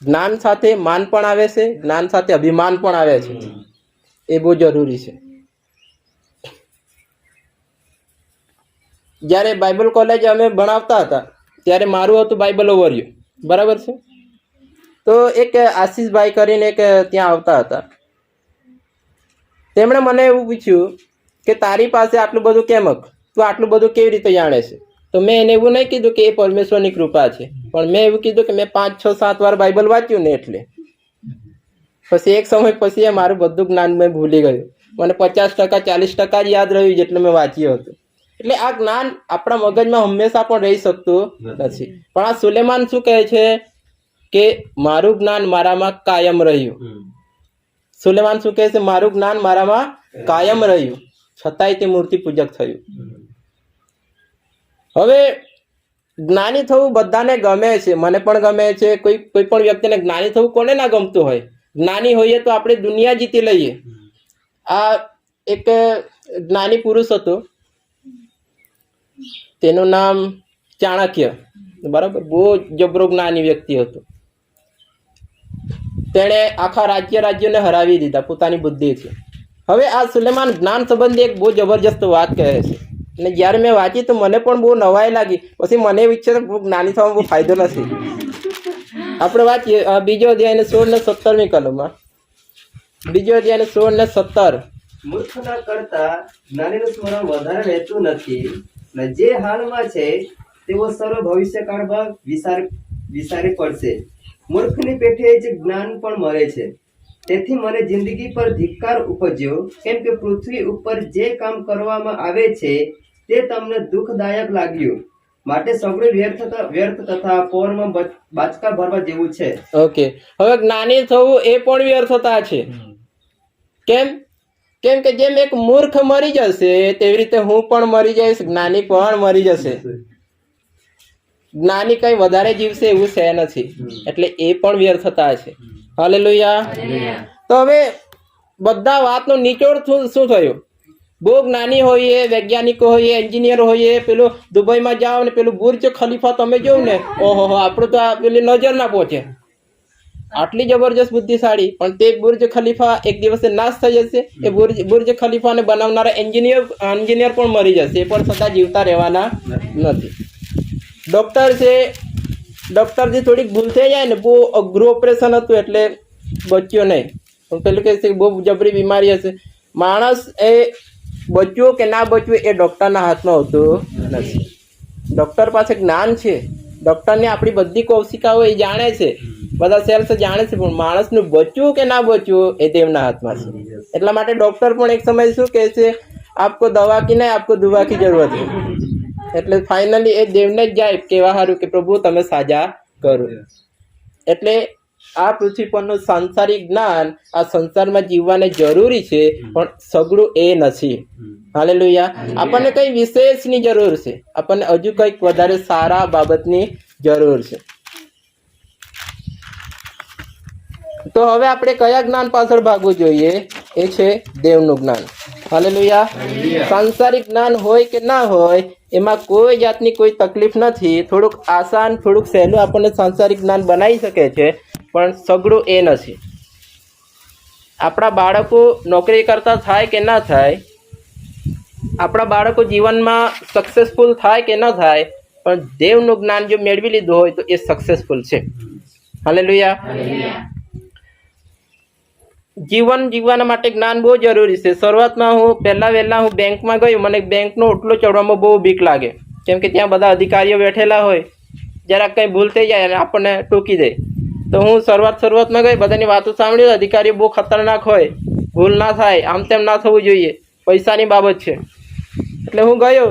જ્ઞાન સાથે માન પણ આવે છે, જ્ઞાન સાથે અભિમાન પણ આવે છે. એ બહુ જરૂરી છે. જ્યારે બાઇબલ કોલેજ અમે ભણાવતા હતા ત્યારે મારું હતું બાઇબલ ઓવરવ્યુ. બરાબર છે. તો એક આશીષભાઈ કરીને એક ત્યાં આવતા હતા. તેમણે મને એવું પૂછ્યું કે તારી પાસે આટલું બધું કેમક, તું આટલું બધું કેવી રીતે જાણે છે? તો મેં એને એવું નહીં કીધું કે એ પરમેશ્વરની કૃપા છે, પણ મેં એવું કીધું કે મેં 5, 6, 7 વાર બાઇબલ વાંચ્યું ને એટલે. પછી એક સમય પછી એ મારું બધું જ્ઞાન મેં ભૂલી ગયું. મને 50%, 40% જ યાદ રહ્યું જેટલું મેં વાંચ્યું હતું. એટલે આ જ્ઞાન આપણા મગજમાં હંમેશા પણ રહી શકતું નથી. પણ આ સુલેમાન શું કહે છે કે મારું જ્ઞાન મારામાં કાયમ રહ્યું. સુલેમાન શું કહે છે? મારું જ્ઞાન મારામાં કાયમ રહ્યું, છતાંય તે મૂર્તિ પૂજક થયું. હવે જ્ઞાની થવું બધાને ગમે છે, મને પણ ગમે છે. કોઈ પણ વ્યક્તિને જ્ઞાની થવું કોને ના ગમતું હોય? જ્ઞાની હોઈએ તો આપણે દુનિયા જીતી લઈએ. આ એક જ્ઞાની પુરુષ હતો, તેનું નામ ચાણક્ય, બરાબર. બહુ જબરો જ્ઞાની વ્યક્તિ હતો. તેણે આખા રાજ્યોને હરાવી દીધા પોતાની બુદ્ધિથી. હવે આ સુલેમાન જ્ઞાન સંબંધી એક બહુ જબરજસ્ત વાત કહે છે, અને જ્યારે મેં વાંચી તો મને પણ બહુ નવાઈ લાગી. પછી મને એવું ઈચ્છે બહુ જ્ઞાની થવામાં બહુ ફાયદો નથી. આપણે વાંચીએ બીજો અધ્યાય 16 ને 17મી કલમમાં. બીજો અધ્યાય 16 ને 17. મૂર્ખના કરતા જ્ઞાનીનું સ્મરણ વધારે રહેતું નથી, ને જે હાલમાં છે તેઓ સર્વ ભવિષ્યકાળમાં વિચારી પડશે. મૂર્ખની પેઠે જ જ્ઞાન પણ મળે છે. તેથી મને જિંદગી પર ધિક્કાર ઉપજ્યો, કેમ કે પૃથ્વી ઉપર જે કામ કરવામાં આવે છે તે તમને દુઃખદાયક લાગ્યું. માટે સગળું વ્યર્થ તથા પોરમાં બાચકા ભરવા જેવું છે. ઓકે, હવે જ્ઞાની થવું એ પણ વ્યર્થતા છે. કેમ કે જેમ એક મૂર્ખ મરી જશે તેવી રીતે હું પણ મરી જઈશ, જ્ઞાની પણ મરી જશે. જ્ઞાની કઈ વધારે જીવશે એવું છે નથી, એટલે એ પણ વ્યર્થતા છે. હાલેલુયા. તો હવે બધા વાતનો નિચોડ શું થયો? બહુ જ્ઞાની હોઈએ, વૈજ્ઞાનિકો હોઈએ, એન્જિનિયર હોઈએ, પેલું દુબઈમાં જાઓ ને પેલું બુર્જ ખલીફા તમે જોવ ને, ઓહો આપણું તો પેલી નજર ના પહોંચે, આટલી જબરજસ્ત બુદ્ધિશાળી. પણ તે બુર્જ ખલીફા એક દિવસે નાશ થઈ જશે. એ બુર્જ ખલીફાને બનાવનારા એન્જિનિયર પણ મરી જશે, એ પણ સદા જીવતા રહેવાના નથી. ડોક્ટર છે, ડોક્ટરથી થોડીક ભૂલ થઈ જાય ને, બહુ અઘરું ઓપરેશન હતું એટલે બચ્યો નહીં, પણ પેલું કહે છે બહુ જબરી બીમારી હશે. માણસ એ બચવું કે ના બચવું એ ડૉક્ટરના હાથમાં હોતું નથી. ડૉક્ટર પાસે જ્ઞાન છે, ડૉક્ટરને આપણી બધી કોશિકાઓ એ જાણે છે, બધા સેલ્સ જાણે છે, પણ માણસનું બચવું કે ના બચવું એ તેમના હાથમાં છે. એટલા માટે ડૉક્ટર પણ એક સમય શું કહે છે, આપકો દવા કી નહીં આપકો દુવા કી જરૂરત છે. એટલે ફાઇનલી એ દેવને જ જાય કહેવા સારું કે પ્રભુ તમે સાજા કરો. એટલે આ પૃથ્વી પરનું સાંસારિક જ્ઞાન આ સંસારમાં જીવવાને જરૂરી છે, પણ સગળું એ નથી. હાલેલુયા. આપણને કઈ વિશેષની જરૂર છે, આપણને હજુ કંઈક વધારે સારા બાબતની જરૂર છે. તો હવે આપણે કયા જ્ઞાન પાછળ ભાગવું જોઈએ? એ છે દેવનું જ્ઞાન. હાલેલુયા. સાંસારિક જ્ઞાન હોય કે ના હોય એમાં કોઈ જાતની કોઈ તકલીફ નથી. થોડુંક આસાન, થોડુંક સહેલું આપણને સાંસારિક જ્ઞાન બનાવી શકે છે, પણ સગળું એ નથી. આપણા બાળકો નોકરી કરતા થાય કે ના થાય, આપણા બાળકો જીવનમાં સક્સેસફુલ થાય કે ન થાય, પણ દેવનું જ્ઞાન જો મેળવી લીધું હોય તો એ સક્સેસફુલ છે. હાલેલુયા. જીવન જીવવાના માટે જ્ઞાન બહુ જરૂરી છે. શરૂઆતમાં હું વહેલા હું બેંકમાં ગયો, મને બેંકનો ઓટલો ચડવામાં બહુ બીક લાગે, કેમ કે ત્યાં બધા અધિકારીઓ બેઠેલા હોય, જરાક કંઈ ભૂલ થઈ જાય અને આપણને ટોકી દે. તો હું શરૂઆતમાં ગઈ, બધાની વાતો સાંભળી, અધિકારીઓ બહુ ખતરનાક હોય, ભૂલ ના થાય, આમ તેમ ના થવું જોઈએ, પૈસાની બાબત છે. એટલે હું ગયો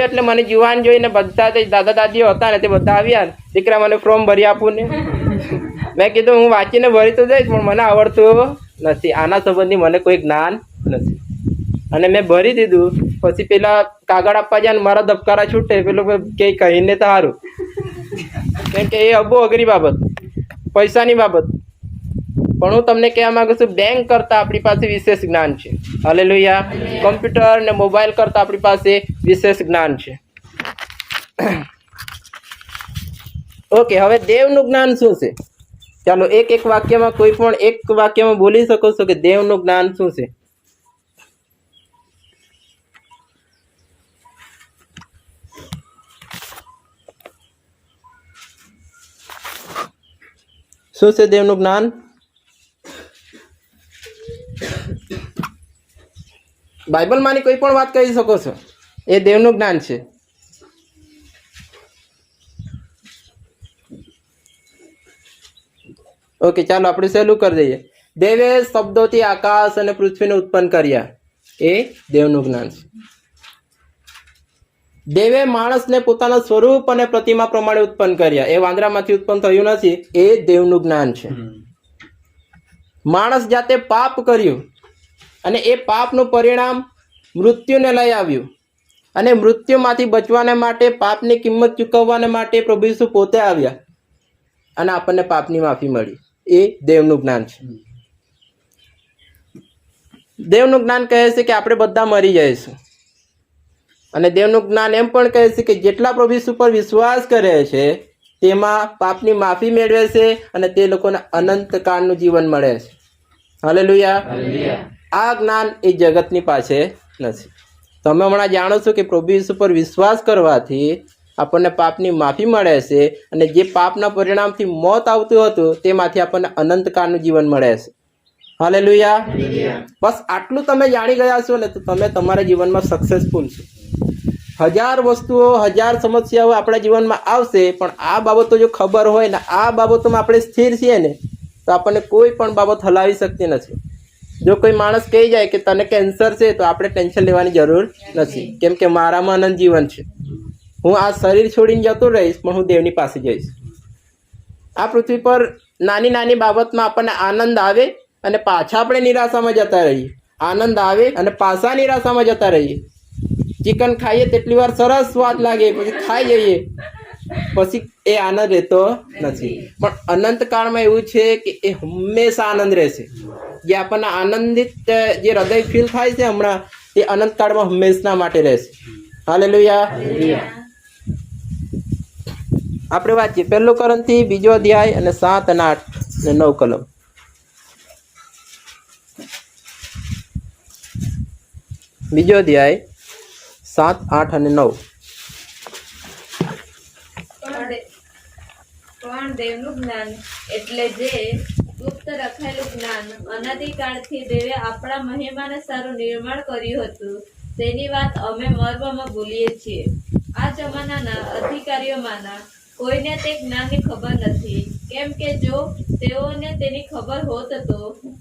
એટલે મને જુવાન જોઈને બધા દાદા દાદીઓ હતા ને તે બધા આવ્યા ને, દીકરા મને ફોર્મ ભરી આપું ને. મેં કીધું હું વાંચીને ભરી તો જઈશ, પણ મને આવડતું નથી, આના સંબંધી મને કોઈ જ્ઞાન નથી. અને મેં ભરી દીધું. પછી પેલા કાગળ આપવા જાય ને મારા ધબકારા છૂટે, પેલું કે કહીને તો સારું, કેમ કે એ બહુ અઘરી બાબત, પૈસાની બાબત. પણ હું તમને કહેવા માંગુ છું, બેંક કરતાં આપણી પાસે વિશેષ જ્ઞાન છે. હાલેલુયા. કમ્પ્યુટર ને મોબાઈલ કરતાં આપણી પાસે વિશેષ જ્ઞાન છે. ઓકે, હવે દેવનું જ્ઞાન શું છે? ચાલો એક વાક્યમાં, કોઈ પણ એક વાક્યમાં બોલી શકો છો કે દેવનું જ્ઞાન શું છે? શું છે દેવનું જ્ઞાન? બાઇબલમાંની કોઈ પણ વાત કહી શકો છો, એ દેવનું જ્ઞાન છે. ઓકે, ચાલો આપણે સહેલું કરી દઈએ. દેવે શબ્દોથી આકાશ અને પૃથ્વીને ઉત્પન્ન કર્યા, એ દેવનું જ્ઞાન છે. દેવે માણસને પોતાના સ્વરૂપ અને પ્રતિમા પ્રમાણે ઉત્પન્ન કર્યા, એ વાંદરામાંથી ઉત્પન્ન થયું નથી, એ દેવનું જ્ઞાન છે. માણસ જાતે પાપ કર્યું અને એ પાપનું પરિણામ મૃત્યુને લઈ આવ્યું, અને મૃત્યુમાંથી બચવાને માટે, પાપની કિંમત ચૂકવવાને માટે પ્રભુ ઈસુ પોતે આવ્યા અને આપણને પાપની માફી મળી, એ દેવનું જ્ઞાન છે. દેવનું જ્ઞાન કહે છે કે આપણે બધા મરી જઈશું, અને દેવનું જ્ઞાન એમ પણ કહે છે કે જેટલા પ્રભુ ઈસુ પર વિશ્વાસ કરે છે તેમાં પાપની માફી મેળવે છે અને તે લોકોને અનંતકાળનું જીવન મળે છે. હાલેલુયા. આ જ્ઞાન એ જગતની પાસે નથી. તમે હમણાં જાણો છો કે પ્રભુ ઈસુ પર વિશ્વાસ કરવાથી આપણને પાપની માફી મળે છે, અને જે પાપના પરિણામથી મોત આવતું હતું તેમાંથી આપણને અનંતકાળનું જીવન મળે છે. હાલેલુયા. બસ આટલું તમે જાણી ગયા છો ને તો તમે તમારા જીવનમાં સક્સેસફુલ છો. 1000 વસ્તુઓ, 1000 સમસ્યાઓ આપણા જીવનમાં આવશે, પણ આ બાબતો જો ખબર હોય ને, આ બાબતોમાં આપણે સ્થિર છીએ ને, તો આપણને કોઈ પણ બાબત હલાવી શકતી નથી. જો કોઈ માણસ કહી જાય કે તને કેન્સર છે, તો આપણે ટેન્શન લેવાની જરૂર નથી, કેમ કે મારામાં અનંત જીવન છે. હું આ શરીર છોડીને જતો રહીશ, પણ હું દેવની પાસે જઈશ. આ પૃથ્વી પર નાની નાની બાબતમાં આપણને આનંદ આવે અને પાછા આપણે નિરાશામાં જતા રહીએ, આનંદ આવે અને પાછા નિરાશામાં જતા રહીએ. ચિકન ખાઈએ તેટલી વાર સરસ સ્વાદ લાગે, પછી ખાઈ જઈએ, પછી એ આનંદ રહેતો નથી. પણ અનંતકાળમાં એવું છે કે એ હંમેશા આનંદ રહેશે. જે આપણને આનંદિત, જે હૃદય ફીલ થાય છે હમણાં, એ અનંતકાળમાં હંમેશના માટે રહેશે. હાલેલુયા. આપણે વાંચીએ 1 કોરિન્થી 2 અધ્યાય અને 7 અને 8 અને 9 કલમ. 2 અધ્યાય 7, 8 અને 9. પણ દેવનું જ્ઞાન એટલે જે ગુપ્ત રખાયેલું જ્ઞાન અનાદિકાળથી દેવે આપણા મહિમાને સારું નિર્માણ કર્યું હતું, તેની વાત અમે મર્મમાં ભૂલીએ છીએ. આ જમાનાના અધિકારીઓમાંના કોઈને તે જ્ઞાનની ખબર નથી, કેમ કે જો તેઓને તેની ખબર હોત તો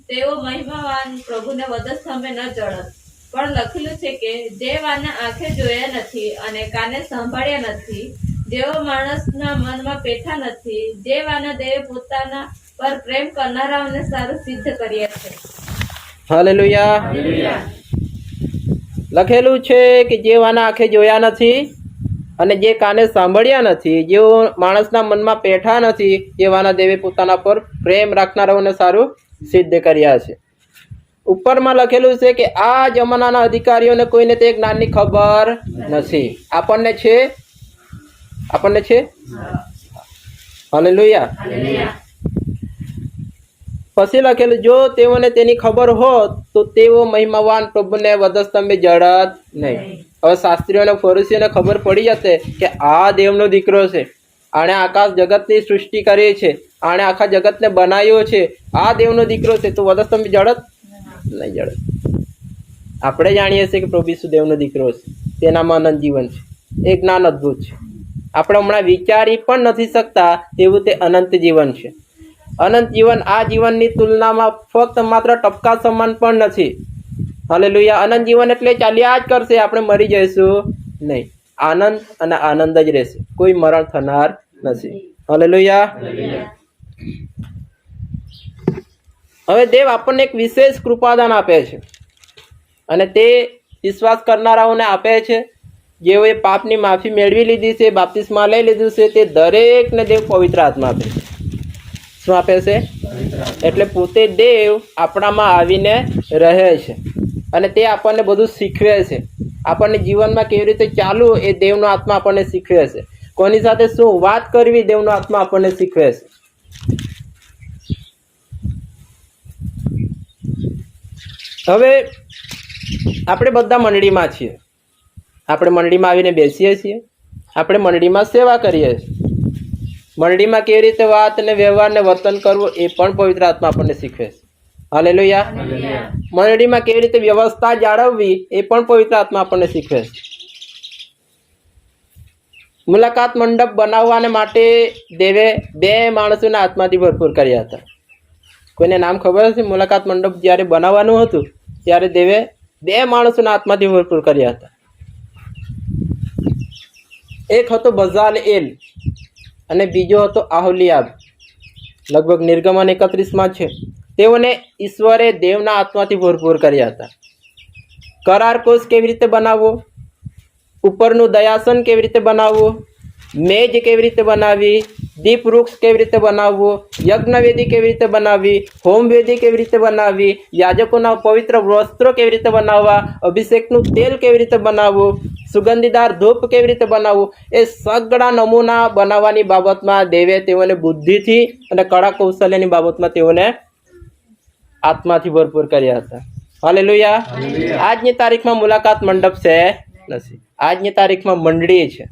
તેઓ મહિમાવાન પ્રભુને વધસ્તંભે ન ચડત. પણ લખેલું છે કે જે વાના આંખે જોયા નથી અને કાને સાંભળ્યા નથી, જેઓ માણસના મનમાં પેઠા નથી, જે વાના દેવે પોતાના પર પ્રેમ કરનારાઓને સારું સિદ્ધ કર્યા છે. હાલેલુયા. લખેલું છે કે જે વાના આંખે જોયા નથી અને જે કાને સાંભળ્યા નથી, જેઓ માણસના મનમાં પેઠા નથી, એવાના દેવે પોતાના પર પ્રેમ રાખનારાઓને સારું સિદ્ધ કર્યા છે. ઉપરમાં લખેલું છે કે આ જમાનાના અધિકારીઓને કોઈને તે જ્ઞાનની ખબર નથી. આપણને છે, આપણને છે. હાલેલુયા. પછી લખેલું જો તેઓને તેની ખબર હોત તો તેઓ મહિમાવાન પ્રભુને વધસ્તંભે જડત નહીં. હવે શાસ્ત્રીઓને, ફરીસીઓને ખબર પડી જશે કે આ દેવનો દીકરો છે, આણે આકાશ જગતની સૃષ્ટિ કરી છે, આણે આખા જગતને બનાવ્યો છે, આ દેવનો દીકરો છે, તો વધસ્તંભે જડત નહીં જડત. આપણે જાણીએ છીએ કે પ્રભુ ઈસુ દેવનો દીકરો છે, તેનામાં અનંત જીવન છે. એ જ્ઞાન અદ્ભુત છે. આપણે હમણાં વિચારી પણ નથી શકતા તેવું તે અનંત જીવન છે. અનંત જીવન આ જીવનની તુલનામાં ફક્ત માત્ર ટપકા સમાન પણ નથી. હાલેલુયા. અનંત જીવન એટલે ચાલ્યા જ કરશે, આપણે મરી જઈશું નહીં. આનંદ અને આનંદ જ રહેશે, કોઈ મરણ થનાર નથી. હાલેલુયા. હવે દેવ આપણને એક વિશેષ કૃપાદાન આપે છે, અને તે વિશ્વાસ કરનારાઓને આપે છે. જેઓએ પાપની માફી મેળવી લીધી છે, બાપ્તિસ્મા લઈ લીધું છે, તે દરેકને દેવ પવિત્ર આત્મા આપે છે. શું આપે છે? એટલે પોતે દેવ આપણામાં આવીને રહે છે, અને તે આપણને બધું શીખવે છે. આપણને જીવનમાં કેવી રીતે ચાલવું એ દેવનો આત્મા આપણને શીખવે છે. કોની સાથે શું વાત કરવી દેવનો આત્મા આપણને શીખવે છે. હવે આપણે બધા મંડળીમાં છીએ, આપણે મંડળીમાં આવીને બેસીએ છીએ, આપણે મંડળીમાં સેવા કરીએ છીએ. મંડળીમાં કેવી રીતે વાત અને વ્યવહાર ને વર્તન કરવું એ પણ પવિત્ર આત્મા આપણને શીખવે છે. હાલેલુયા. મંડળીમાં કેવી રીતે વ્યવસ્થા જાળવવી એ પણ પવિત્ર આત્મા આપણને શીખવે છે. મુલાકાત મંડપ બનાવવાને માટે દેવે 2 માણસોના આત્માથી ભરપૂર કર્યા હતા. કોઈને નામ ખબર હશે? મુલાકાત મંડપ જ્યારે બનાવવાનું હતું ત્યારે દેવે 2 માણસોના આત્માથી ભરપૂર કર્યા હતા. એક હતો બઝાલએલ અને બીજો હતો આહોલિયાબ. લગભગ નિર્ગમન 31 છે. તેઓને ઈશ્વરે દેવના આત્માથી ભરપૂર કર્યા હતા. કરાર કોષ કેવી રીતે બનાવવો, ઉપરનું દયાસન કેવી રીતે બનાવવું, મેજ કેવી રીતે બનાવવી, દીપ વૃક્ષ કેવી રીતે બનાવવું, યજ્ઞવેદી કેવી રીતે બનાવવી, હોમવેદી કેવી રીતે બનાવવી, યાજકોના પવિત્ર વસ્ત્રો કેવી રીતે બનાવવા, અભિષેકનું તેલ કેવી રીતે બનાવવું, સુગંધીદાર ધૂપ કેવી રીતે બનાવવું, એ સગળા નમૂના બનાવવાની બાબતમાં દેવે તેઓને બુદ્ધિથી અને કળા કૌશલ્યની બાબતમાં તેઓને આત્માથી ભરપૂર કર્યા હતા. હાલેલુયા. આજની તારીખમાં મુલાકાત મંડપ છે નથી, આજની તારીખમાં મંડળી છે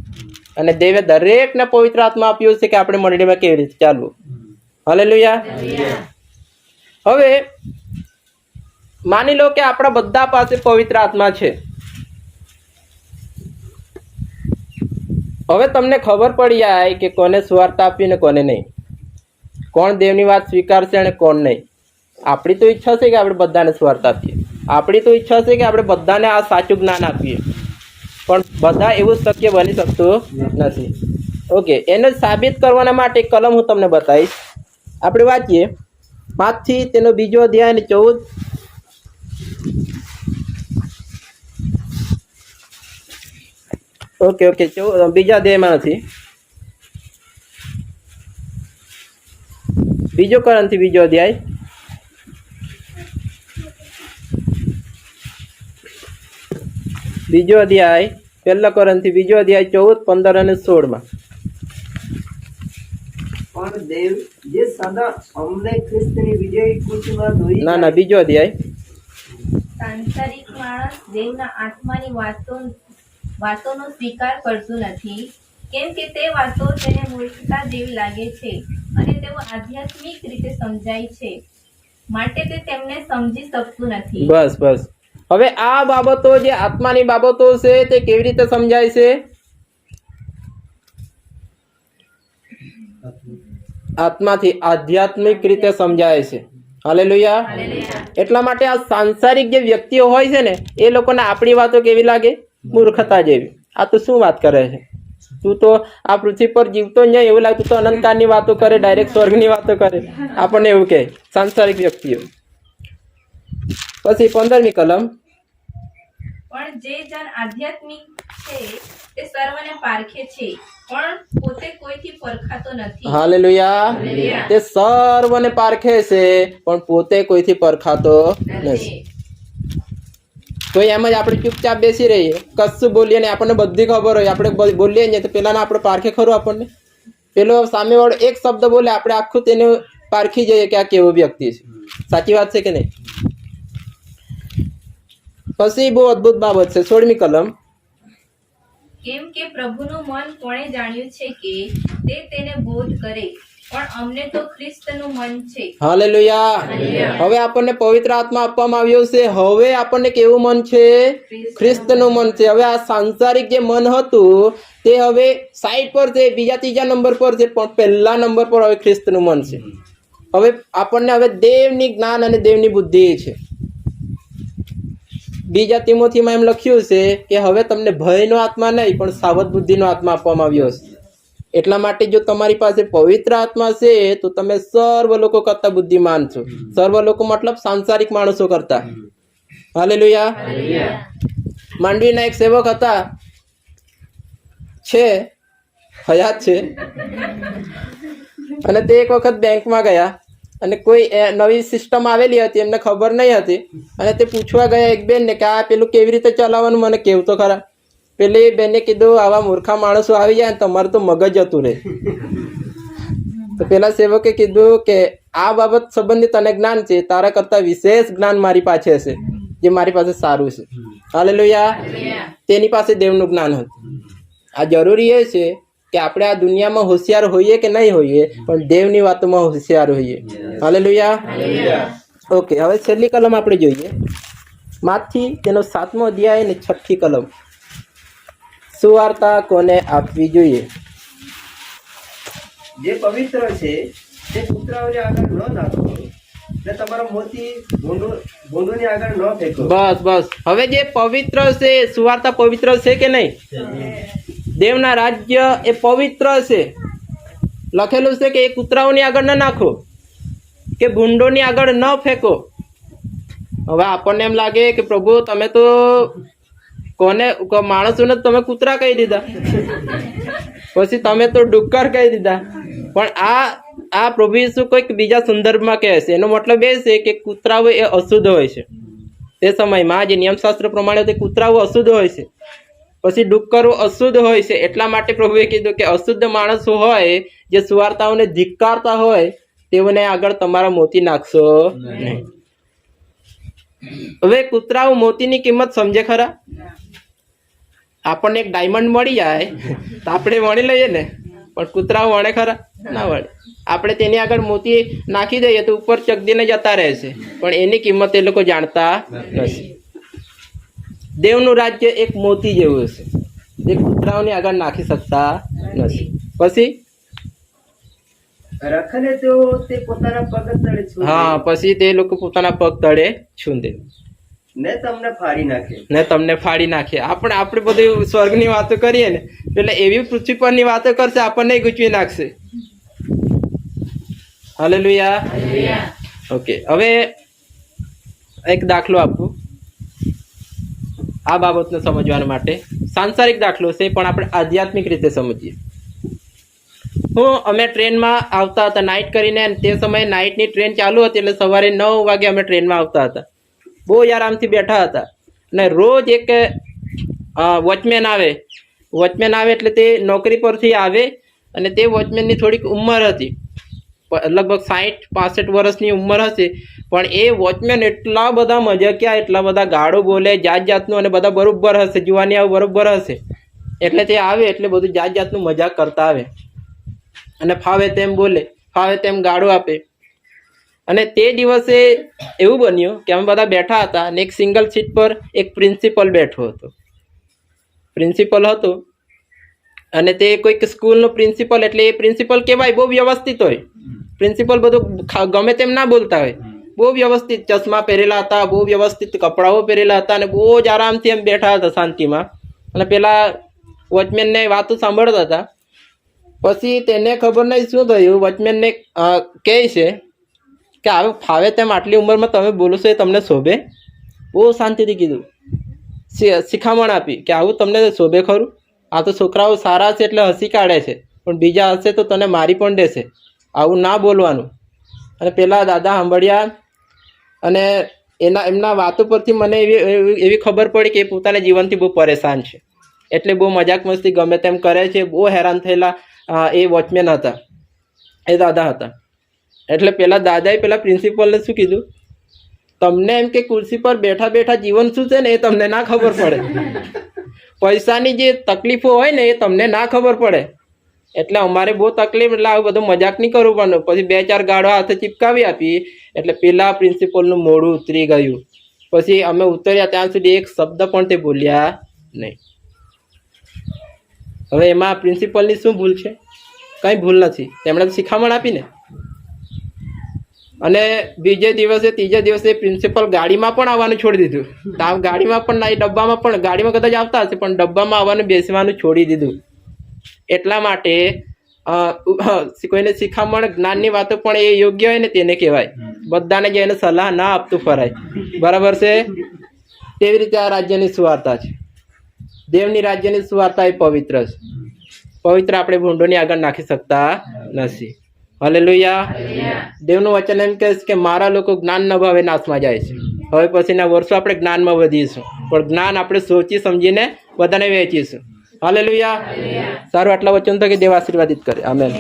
અને દેવે દરેકને પવિત્ર આત્મા આપ્યું છે કે આપણે મંડળીમાં કેવી રીતે ચાલવું. હાલેલુયા. હવે માની લો કે આપણા બધા પાસે પવિત્ર આત્મા છે. હવે તમને ખબર પડી જાય કે કોને સ્વાર્થ આપી ને કોને નહીં, કોણ દેવની વાત સ્વીકારશે અને કોણ નહીં. આપણી તો ઈચ્છા છે કે આપણે બધાને સ્વાર્થ આપીએ, આપણી તો ઈચ્છા છે કે આપણે બધાને આ સાચું જ્ઞાન આપીએ, પણ બધા એવું શક્ય બની શકતું નથી. ઓકે, એને સાબિત કરવાના માટે એક કલમ હું તમને બતાવીશ. આપણે વાંચીએ માથી તેનો 2 અધ્યાય અને 14. ઓકે, 2 અધ્યાયમાં નથી, 2 કોરિન્થી 2 અધ્યાય 1 કોરિન્થી 2 અધ્યાય 14, 15 અને 16. પણ દેવ જે સદા અમને ખ્રિસ્તની વિજય કૃતિમાં દોરી ના 2 અધ્યાય. સાંસારિક માણસ દેવના આત્માની વાતોનો સ્વીકાર કરતું નથી, કેમ કે તે વાતો તેને મૂર્ખતા જેવી લાગે છે અને તેઓ આધ્યાત્મિક રીતે સમજાય છે, માટે તે તેમને સમજી શકતું નથી. બસ. હવે આ બાબતો જે આત્માની બાબતો છે તે કેવી રીતે સમજાય છે? આત્માથી, આધ્યાત્મિક રીતે સમજાય છે. હાલેલુયા. એટલા માટે આ સાંસારિક જે વ્યક્તિઓ હોય છે ને એ લોકોને આપણી વાતો કેવી લાગે? મૂર્ખતા જેવી. આ તો શું વાત કરે છે, તું તો આ પૃથ્વી પર જીવતો જ નહીં એવું લાગતું, તો અનંતકાળની વાતો કરે, ડાયરેક્ટ સ્વર્ગની વાતો કરે, આપણને એવું કહે સાંસારિક વ્યક્તિઓ. પછી 15મી કલમ. પણ જે જન આધ્યાત્મિક છે તે સર્વને પારખે છે, પણ પોતે કોઈથી પરખાતો નથી. હાલેલુયા. તે સર્વને પારખે છે પણ પોતે કોઈથી પરખાતો નથી. તો એમ જ આપણે ચૂપચાપ બેસી રહીએ, કશું બોલીએ ને આપણને બધી ખબર હોય, આપણે બોલીએ ને તો પેલાને આપણે પારખે ખરું આપણને? પેલો સામેવાળો એક શબ્દ બોલે આપણે આખું તેને પારખી જઈએ કે આ કેવો વ્યક્તિ છે. સાચી વાત છે કે નહીં? પછી બહુ અદ્ભુત બાબત છે 16મી કલમ. કેમ કે પ્રભુનું મન કોણે જાણ્યું છે કે તે તેને બોધ કરે, પણ અમને તો ખ્રિસ્તનું મન છે. હાલેલુયા. હવે આપણને પવિત્ર આત્મા આપવામાં આવ્યો છે. હવે આપણને કેવું મન છે? ખ્રિસ્તનું મન છે. હવે આ સાંસારિક જે મન હતું તે હવે સાઈડ પર છે, બીજા 3જા નંબર પર છે, પણ પહેલા નંબર પર હવે ખ્રિસ્તનું મન છે. હવે આપણને હવે દેવની જ્ઞાન અને દેવની બુદ્ધિ છે. 2 તિમોથીમાં એમ લખ્યું છે કે હવે તમને ભયનો આત્મા નહીં પણ સાવધ બુદ્ધિનો આત્મા આપવામાં આવ્યો છે. એટલા માટે જો તમારી પાસે પવિત્ર આત્મા છે તો તમે સર્વ લોકો કરતા બુદ્ધિમાન છો. સર્વ લોકો મતલબ સાંસારિક માણસો કરતા. હાલેલુયા. માંડવીના એક સેવક હતા, છે હયાત છે, અને તે એક વખત બેંકમાં ગયા અને કોઈ નવી સિસ્ટમ આવેલી હતી, એમને ખબર નહીં હતી, અને તે પૂછવા ગયા એક બેનને કે આ પેલું કેવી રીતે ચલાવવાનું, મને કેવું તો ખરા. પેલી બેને કીધું આવા મૂર્ખા માણસો આવી જાય ને તમારું તો મગજ જતું રહે. તો પેલા સેવકે કીધું કે આ બાબત સંબંધિત તને જ્ઞાન છે, તારા કરતા વિશેષ જ્ઞાન મારી પાસે છે, જે મારી પાસે સારું છે. હાલેલુયા. તેની પાસે દેવનું જ્ઞાન હતું. આ જરૂરી એ છે કે આપણે આ દુનિયામાં હોશિયાર હોઈએ કે નહીં હોઈએ, પણ દેવની વાતોમાં હોશિયાર હોઈએ. હાલેલુયા. ઓકે, હવે છેલ્લી કલમ આપણે જોઈએ, માથી તેનો 7મો અધ્યાય અને 6ઠ્ઠી કલમ. સુવાર્તા કોને આપવી જોઈએ? જે પવિત્ર છે તે કૂતરાઓને આગળ ન નાખો ને તમારા મોતી ભૂંડોની આગળ ન ફેંકો. બસ. હવે જે પવિત્ર છે, સુવાર્તા પવિત્ર છે કે નહીં? દેવના રાજ્ય એ પવિત્ર છે. લખેલું છે કે એ કૂતરાઓની આગળ ન નાખો કે ભૂંડોની આગળ ન ફેંકો. હવે આપણને એમ લાગે કે પ્રભુ તમે તો માણસોને તમે કૂતરા કહી દીધા, પછી તમે તો ડુક્કર કહી દીધા. પણ આ પ્રભુ ઈસુ કોઈક બીજા સંદર્ભમાં કહે છે. એનો મતલબ એ છે કે કૂતરાઓ એ અશુદ્ધ હોય છે. તે સમયમાં જે નિયમશાસ્ત્ર પ્રમાણે તે કૂતરાઓ અશુદ્ધ હોય છે, પછી ડુક્કરો અશુદ્ધ હોય છે. એટલા માટે પ્રભુએ કીધું કે અશુદ્ધ માણસો હોય જે સુવાર્તાઓને ધિક્કારતા હોય તેઓને આગળ તમારા મોતી નાખશો નહીં. હવે કૂતરાઓ મોતીની કિંમત સમજે ખરા? આપણને એક ડાયમંડ મળી જાય તો આપણે વણી લઈએ ને, પણ કૂતરાઓ વણે ખરા? ના વણે. આપણે તેની આગળ મોતી નાખી દઈએ તો ઉપર ચગદીને જતા રહે છે, પણ એની કિંમત એ લોકો જાણતા નથી. દેવનું રાજ્ય એક મોતી જેવું છે, જે કૂતરાઓની આગળ નાખી શકતા નથી. પછી રખને તેઓ તે પોતાના પગ તળે છૂંદે. હા, પછી તે લોકો પોતાના પગ તળે છૂંદે ને તમને ફાડી નાખે. આપણે બધું સ્વર્ગની વાતો કરીએ ને, એટલે એવી પૃથ્વી પરની વાતો કરશે, આપણને ગૂંચવી નાખશે. હાલેલુયા. ઓકે, હવે એક દાખલો આપું આ બાબતને સમજવા માટે. સાંસારિક દાખલો છે, પણ આપણે આધ્યાત્મિક રીતે સમજીએ. અમે ટ્રેનમાં આવતા હતા નાઇટ કરીને, અને તે સમયે નાઇટની ટ્રેન ચાલુ હતી, એટલે સવારે 9 વાગે અમે ટ્રેનમાં આવતા હતા. બહુ આરામથી બેઠા હતા. અને રોજ એક વોચમેન આવે એટલે તે નોકરી પરથી આવે, અને તે વોચમેનની થોડીક ઉંમર હતી, લગભગ 60-65 વર્ષની ઉંમર હશે. પણ એ વોચમેન એટલા બધા મજાકિયા, એટલા બધા ગાળો બોલે જાતનું, અને બધા બરોબર હશે, જુવાની બરોબર હશે. એટલે તે આવે એટલે બધું જાતનું મજાક કરતા આવે, અને ફાવે તેમ બોલે, ફાવે તેમ ગાળો આપે. અને તે દિવસે એવું બન્યું કે અમે બધા બેઠા હતા, અને એક સિંગલ સીટ પર એક પ્રિન્સિપલ બેઠો હતો. અને તે કોઈક સ્કૂલનો પ્રિન્સિપલ, એટલે એ પ્રિન્સિપલ કહેવાય બહુ વ્યવસ્થિત હોય. પ્રિન્સિપલ બધું ગમે તેમ ના બોલતા હોય, બહુ વ્યવસ્થિત ચશ્મા પહેરેલા હતા, બહુ વ્યવસ્થિત કપડાઓ પહેરેલા હતા, અને બહુ જ આરામથી એમ બેઠા હતા શાંતિમાં, અને પેલા વોચમેનને વાતો સાંભળતા હતા. પછી તેને ખબર નહીં શું થયું, વોચમેનને કહે છે કે હવે ફાવે તેમ આટલી ઉંમરમાં તમે બોલો છો એ તમને શોભે? બહુ શાંતિથી કીધું, શિખામણ આપી કે આવું તમને શોભે ખરું? આ તો છોકરાઓ સારા છે એટલે હસી કાઢે છે, પણ બીજા હશે તો તને મારી પણ દેશે, આવું ના બોલવાનું. અને પેલા દાદા સાંભળ્યા, અને એમના વાતો પરથી મને એવી ખબર પડી કે એ પોતાના જીવનથી બહુ પરેશાન છે, એટલે બહુ મજાક મસ્તી ગમે તેમ કરે છે. બહુ હેરાન થયેલા એ વોચમેન હતા, એ દાદા હતા. એટલે પેલા દાદાએ પેલા પ્રિન્સિપલને શું કીધું, તમને એમ કે ખુરશી પર બેઠા બેઠા જીવન શું છે ને એ તમને ના ખબર પડે, પૈસાની જે તકલીફો હોય ને એ તમને ના ખબર પડે. એટલે અમારે બહુ તકલીફ, એટલે આવું બધું મજાક નહીં કરવું. પણ પછી 2-4 ગાળો હાથે ચીપકાવી આપી, એટલે પેલા પ્રિન્સિપલનું મોઢું ઉતરી ગયું. પછી અમે ઉતર્યા ત્યાં સુધી એક શબ્દ પણ તે બોલ્યા નહીં. હવે એમાં પ્રિન્સિપલની શું ભૂલ છે? કંઈ ભૂલ નથી, તેમણે તો શિખામણ આપીને. અને ત્રીજે દિવસે પ્રિન્સિપલ ગાડીમાં પણ આવવાનું છોડી દીધું. ગાડીમાં પણ ના, ડબ્બામાં પણ, ગાડીમાં કદાચ આવતા હશે પણ ડબ્બામાં આવવાનું બેસવાનું છોડી દીધું. એટલા માટે કોઈને શિખામણ જ્ઞાનની વાતો પણ એ યોગ્ય હોય ને તેને કહેવાય. બધાને જઈને સલાહ ના આપતું ફરાય, બરાબર છે? તેવી રીતે આ રાજ્યની સુવાર્તા છે. દેવની રાજ્યની સુવાર્તા એ પવિત્ર છે. પવિત્ર આપણે ભૂંડોની આગળ નાખી શકતા નથી. હાલેલુયા. દેવનું વચન એમ કહે છે કે મારા લોકો જ્ઞાન ન ભાવે નાશમાં જાય છે. હવે પછીના વર્ષો આપણે જ્ઞાનમાં વધીશું, પણ જ્ઞાન આપણે સોચી સમજીને બધાને વહેંચીશું. હાલેલુયા. સારું, આટલા વચન તો કે દેવ આશીર્વાદિત કરે. આમેન.